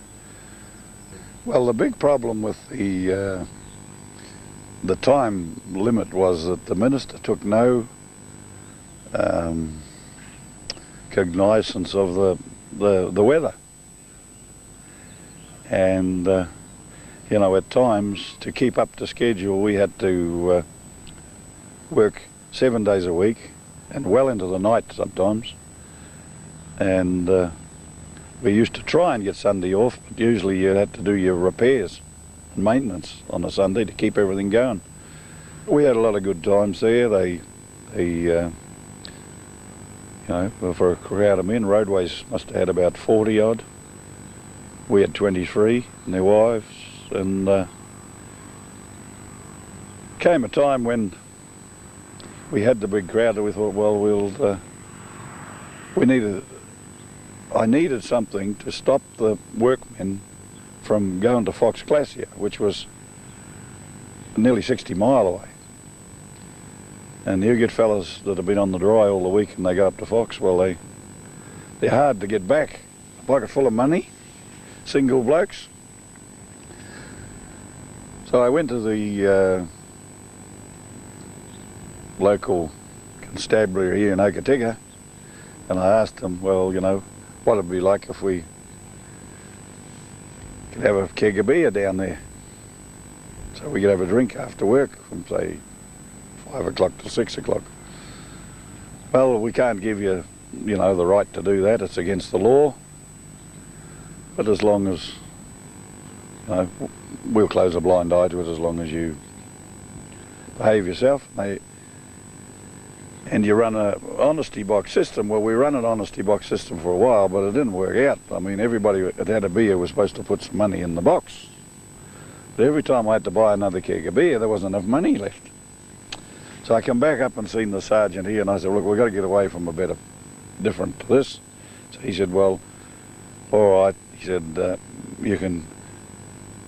Well, the big problem with the time limit was that the minister took no cognizance of the weather. And, you know, at times, to keep up to schedule, we had to work 7 days a week and well into the night sometimes. And we used to try and get Sunday off, but usually you had to do your repairs and maintenance on a Sunday to keep everything going. We had a lot of good times there. You know, for a crowd of men, Roadways must have had about 40 odd. We had 23 and their wives, and came a time when we had the big crowd that we thought, well, I needed something to stop the workmen from going to Fox-Paringa-Haast, which was nearly 60 mile away. And you get fellas that have been on the dry all the week and they go up to Fox, well, they're hard to get back. A pocket full of money, single blokes. So I went to the local constabulary here in Okotika, and I asked them, well, you know, what it'd be like if we could have a keg of beer down there, so we could have a drink after work from, say, 5 o'clock till 6 o'clock. Well, we can't give you, you know, the right to do that. It's against the law. But as long as, you know, we'll close a blind eye to it as long as you behave yourself. And you run an honesty box system. Well, we ran an honesty box system for a while, but it didn't work out. I mean, everybody that had a beer was supposed to put some money in the box. But every time I had to buy another keg of beer, there wasn't enough money left. So I come back up and seen the sergeant here, and I said, look, we've got to get away from a bit of different to this. So he said, well, all right. He said, you can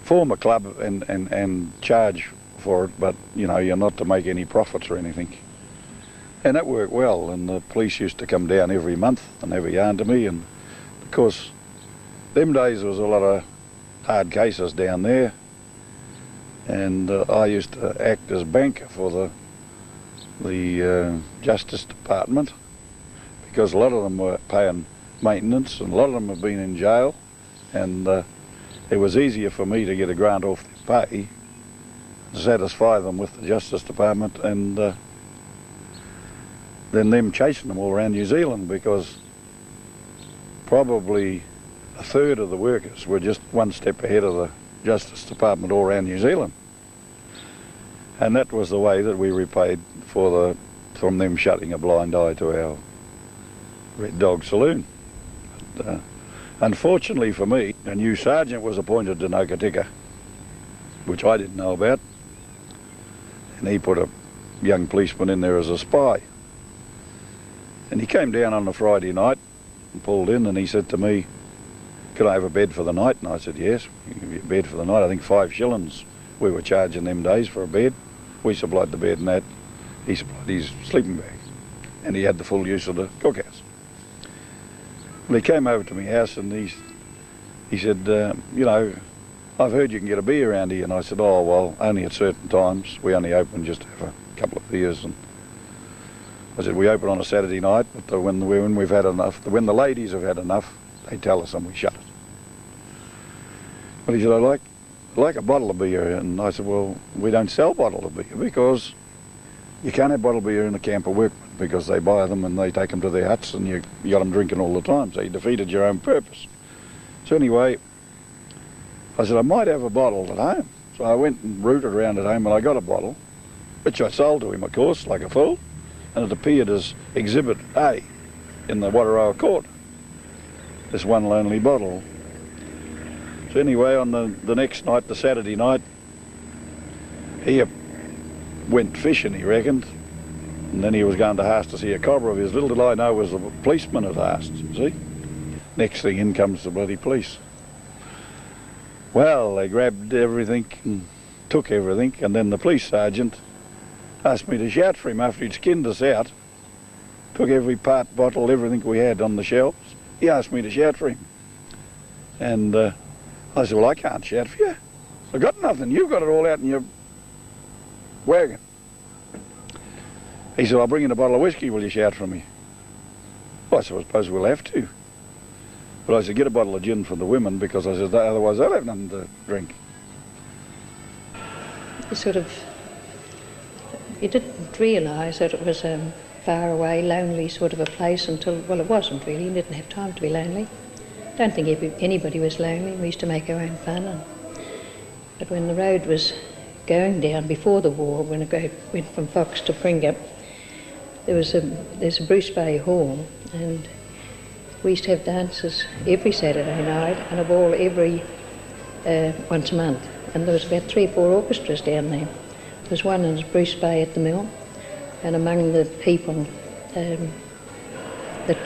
form a club and charge for it, but, you know, you're not to make any profits or anything. And that worked well, and the police used to come down every month and have a yarn to me, and of course, them days there was a lot of hard cases down there, and I used to act as banker for the Justice Department, because a lot of them were paying maintenance and a lot of them have been in jail, and it was easier for me to get a grant off their pay, satisfy them with the Justice Department, and then them chasing them all around New Zealand, because probably a third of the workers were just one step ahead of the Justice Department all around New Zealand. And that was the way that we repaid from them shutting a blind eye to our Red Dog Saloon. But, unfortunately for me, a new sergeant was appointed in Okotika, which I didn't know about, and he put a young policeman in there as a spy. And he came down on a Friday night and pulled in, and he said to me, could I have a bed for the night? And I said, yes, you can give you a bed for the night. I think 5 shillings we were charging them days for a bed. We supplied the bed and that. He supplied his sleeping bag. And he had the full use of the cookhouse. Well, he came over to my house and he said, you know, I've heard you can get a beer around here. And I said, oh, well, only at certain times. We only open just to have a couple of beers. And I said, we open on a Saturday night, but when we've had enough, when the ladies have had enough, they tell us and we shut it. But he said, I like a bottle of beer. And I said, well, we don't sell bottles of beer because you can't have bottled beer in a camp of workmen, because they buy them and they take them to their huts and you got them drinking all the time, so you defeated your own purpose. So anyway, I said, I might have a bottle at home. So I went and rooted around at home and I got a bottle, which I sold to him, of course, like a fool, and it appeared as Exhibit A in the Wataroa court, this one lonely bottle. So anyway, on the next night, the Saturday night, he went fishing, he reckoned, and then he was going to Haast to see a cobra of his. Little did I know was the policeman at Haast, you see. Next thing, in comes the bloody police. Well, they grabbed everything and took everything, and then the police sergeant asked me to shout for him after he'd skinned us out took every part, bottle, everything we had on the shelves. He asked me to shout for him. And I said, well, I can't shout for you. I've got nothing. You've got it all out in your wagon. He said, I'll bring in a bottle of whiskey. Will you shout for me? Well, I said, I suppose we'll have to. But I said, get a bottle of gin for the women, because I said, otherwise they'll have nothing to drink. You didn't realise that it was a far away, lonely sort of a place until, well, it wasn't really. You didn't have time to be lonely. I don't think anybody was lonely. We used to make our own fun. But when the road was going down before the war, when it went from Fox to Paringa, there's a Bruce Bay Hall, and we used to have dances every Saturday night and a ball every once a month. And there was about 3 or 4 orchestras down there. There was one in Bruce Bay at the mill, and among the people that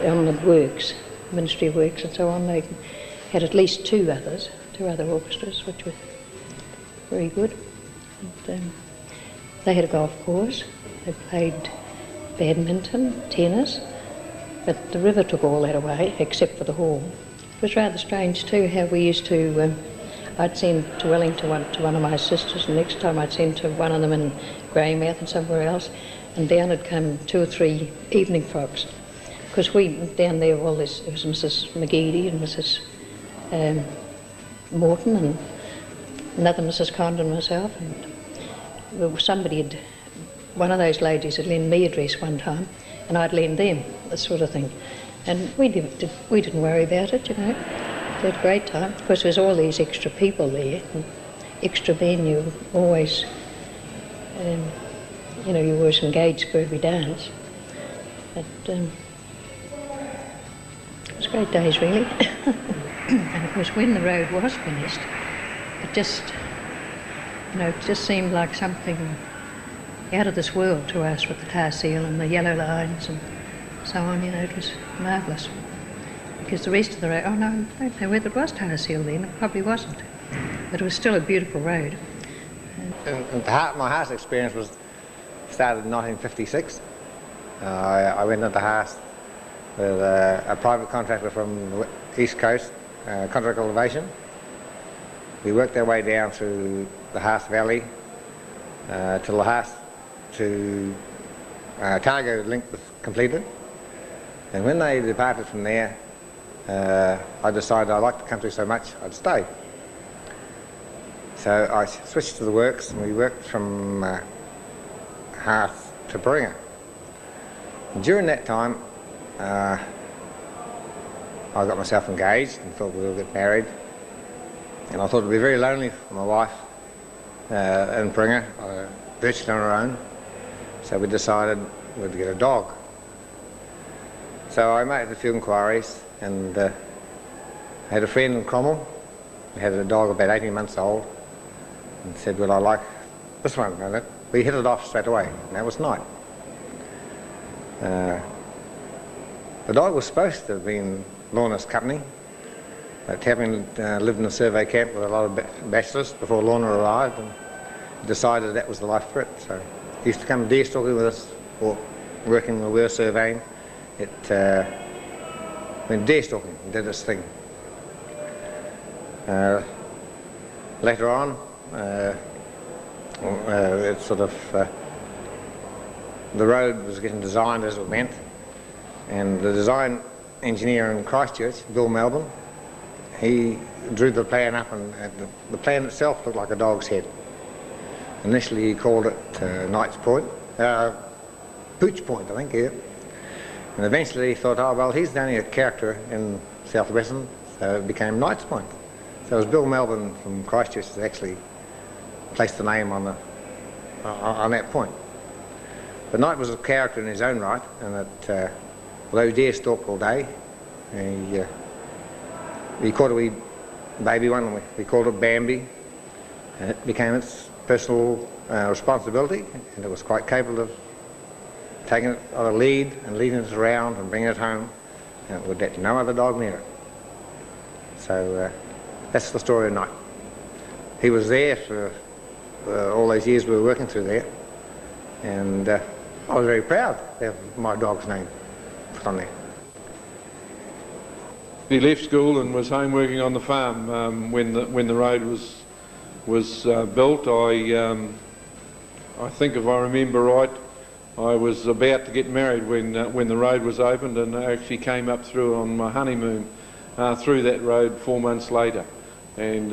on the works, Ministry of Works and so on, they had at least 2 other orchestras, which were very good. And, they had a golf course. They played badminton, tennis, but the river took all that away except for the hall. It was rather strange too how we used to, I'd send to Wellington to one of my sisters, and next time I'd send to one of them in Greymouth and somewhere else, and down had come 2 or 3 evening frocks. Because we, down there, well, it was Mrs. McGeady and Mrs. Morton and another Mrs. Condon and myself, and one of those ladies had lent me a dress one time, and I'd lend them, this sort of thing. And we didn't worry about it, you know. We had a great time. Of course, there was all these extra people there, and extra men. You always, you were always engaged for every dance. But it was great days, really. And of course, when the road was finished, it just seemed like something out of this world to us, with the tar seal and the yellow lines and so on. It was marvellous. Because the rest of the road, I don't know whether it was tar seal then, it probably wasn't. But it was still a beautiful road. My Haast experience started in 1956. I went into Haast with a private contractor from the East Coast, Contract Elevation. We worked our way down through the Haast Valley till the Haast to Targo link was completed. And when they departed from there, I decided I liked the country so much I'd stay. So I switched to the works, and we worked from Haast to Paringa. During that time, I got myself engaged and thought we would get married. And I thought it would be very lonely for my wife in Paringa, virtually on her own. So we decided we'd get a dog. So I made a few inquiries, and I had a friend in Cromwell who had a dog about 18 months old, and said, well, I like this one. And we hit it off straight away, and that was Knight. The dog was supposed to have been Lorna's company, but having lived in a survey camp with a lot of bachelors before Lorna arrived, and decided that was the life for it. So he used to come deer stalking with us, or working when we were surveying. It went deer stalking and did its thing. Later on, it sort of the road was getting designed as it went, and the design engineer in Christchurch, Bill Melbourne, he drew the plan up, and the plan itself looked like a dog's head. Initially he called it Knight's Point, Pooch Point, I think, yeah. And eventually he thought, oh well, he's only a character in Southwestern, so it became Knight's Point. So it was Bill Melbourne from Christchurch that actually placed the name on that point. But Knight was a character in his own right, and that although he deer stalked all day, we caught a wee baby one, and we called it Bambi, and it became its personal responsibility, and it was quite capable of taking it on a lead and leading it around and bringing it home, and it would let no other dog near it. So that's the story of Knight. He was there for all those years we were working through there, and I was very proud of my dog's name. put on there. He left school and was home working on the farm when the road was built. I think, if I remember right, I was about to get married when the road was opened, and I actually came up through on my honeymoon through that road 4 months later. And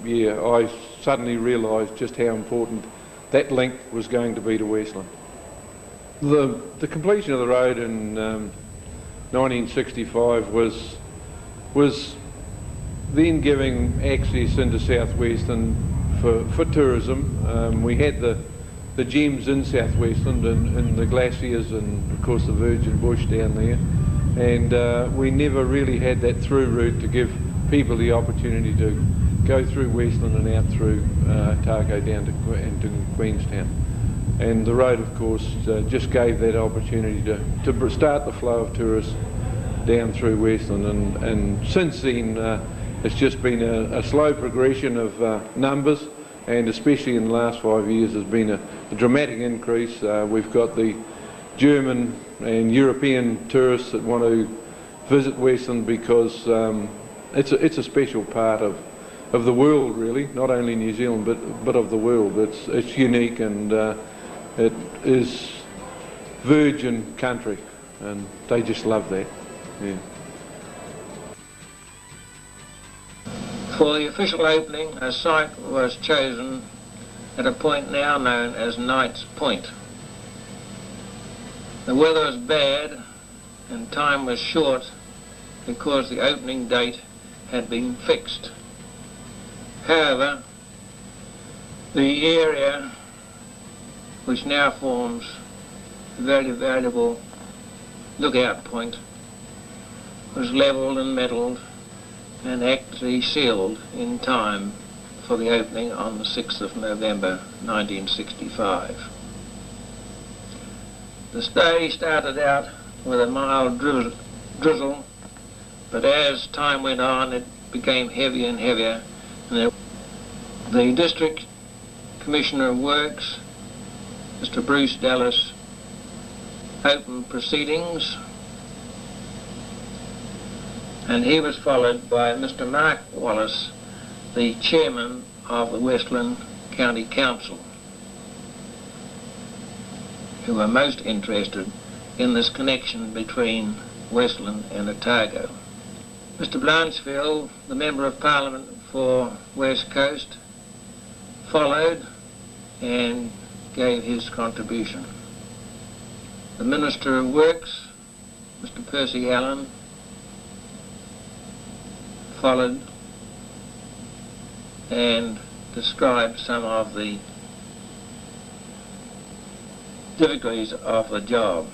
yeah, I suddenly realised just how important that link was going to be to Westland. The completion of the road in 1965 was then giving access into South Westland for tourism. We had the gems in South Westland and the glaciers and of course the virgin bush down there, and we never really had that through route to give people the opportunity to go through Westland and out through Otago down to Queenstown. And the road, of course, just gave that opportunity to start the flow of tourists down through Westland, and since then it's just been a slow progression of numbers, and especially in the last 5 years there's been a dramatic increase. We've got the German and European tourists that want to visit Westland because it's a special part of the world, really, not only New Zealand but of the world. It's unique, and it is virgin country, and they just love that. Yeah. For the official opening, a site was chosen at a point now known as Knight's Point. The weather was bad and time was short because the opening date had been fixed. However, the area which now forms a very valuable lookout point was levelled and metalled and actually sealed in time for the opening on the 6th of November 1965. The day started out with a mild drizzle, but as time went on it became heavier and heavier, and the District Commissioner of Works, Mr. Bruce Dallas, opened proceedings, and he was followed by Mr. Mark Wallace, the chairman of the Westland County Council, who were most interested in this connection between Westland and Otago. Mr. Blanchfield, the Member of Parliament for West Coast, followed and gave his contribution. The Minister of Works, Mr. Percy Allen, followed and described some of the difficulties of the job.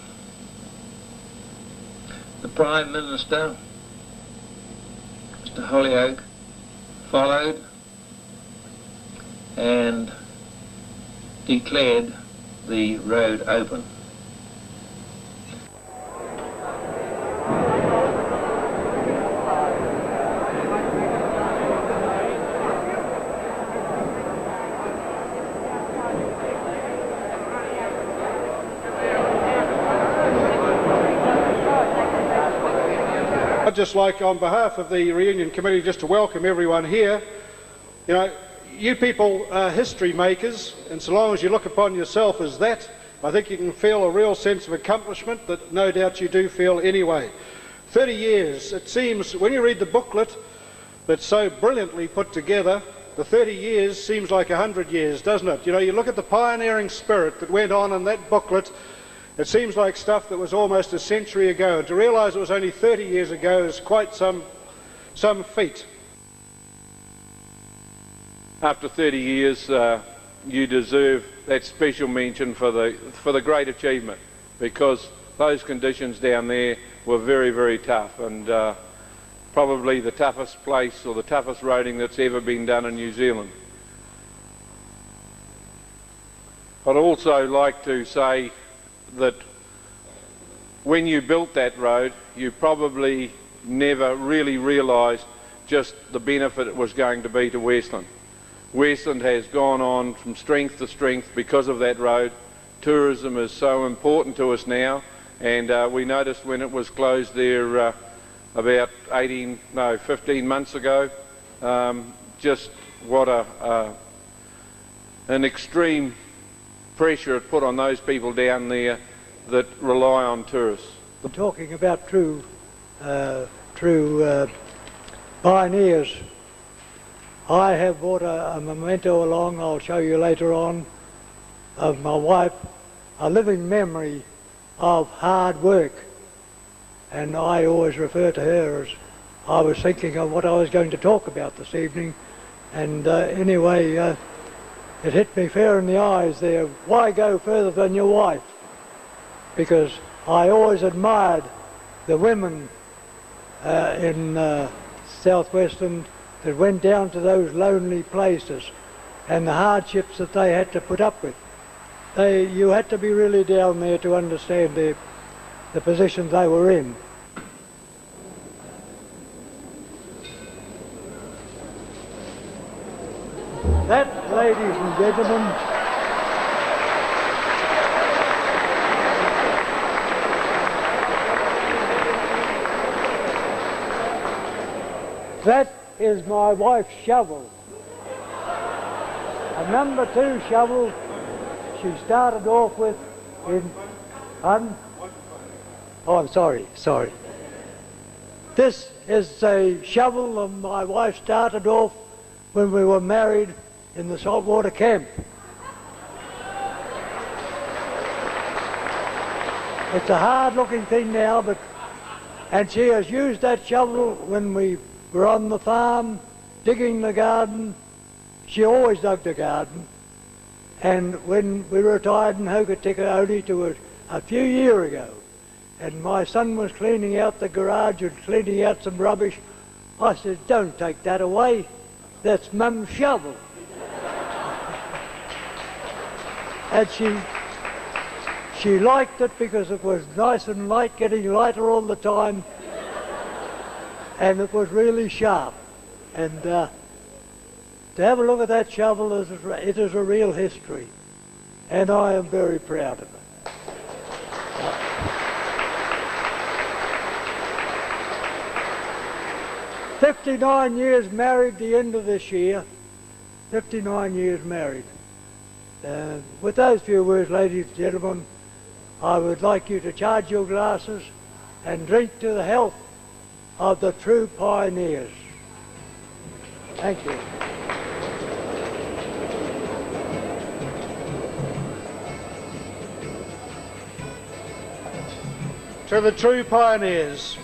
The Prime Minister, Mr. Holyoake, followed and declared the road open. I'd just like, on behalf of the Reunion Committee, just to welcome everyone here. You know, you people are history makers, and so long as you look upon yourself as that, I think you can feel a real sense of accomplishment that no doubt you do feel anyway. 30 years, it seems, when you read the booklet that's so brilliantly put together, the 30 years seems like 100 years, doesn't it? You know, you look at the pioneering spirit that went on in that booklet, it seems like stuff that was almost a century ago, and to realise it was only 30 years ago is quite some feat. After 30 years, you deserve that special mention for the great achievement, because those conditions down there were very, very tough, and probably the toughest place or the toughest roading that's ever been done in New Zealand. I'd also like to say that when you built that road, you probably never really realised just the benefit it was going to be to Westland. Westland has gone on from strength to strength because of that road. Tourism is so important to us now, and we noticed when it was closed there about 15 months ago, just what an extreme pressure it put on those people down there that rely on tourists. Talking about true pioneers, I have brought a memento along, I'll show you later on, of my wife, a living memory of hard work. And I always refer to her as I was thinking of what I was going to talk about this evening. And anyway, it hit me fair in the eyes there. Why go further than your wife? Because I always admired the women in southwestern that went down to those lonely places and the hardships that they had to put up with. You had to be really down there to understand the position they were in. That, ladies and gentlemen, that is my wife's shovel. A number 2 shovel she started off with in... Oh, I'm sorry. This is a shovel that my wife started off when we were married in the saltwater camp. It's a hard-looking thing now, and she has used that shovel when we were on the farm digging the garden. She always dug the garden. And when we retired in Hokitika only to a few years ago, and my son was cleaning out the garage and cleaning out some rubbish, I said, "Don't take that away. That's Mum's shovel." And she liked it because it was nice and light, getting lighter all the time, and it was really sharp. And to have a look at that shovel, it is a real history, and I am very proud of it. 59 years married the end of this year. 59 years married. With those few words, ladies and gentlemen, I would like you to charge your glasses and drink to the health of the true pioneers. Thank you. To the true pioneers.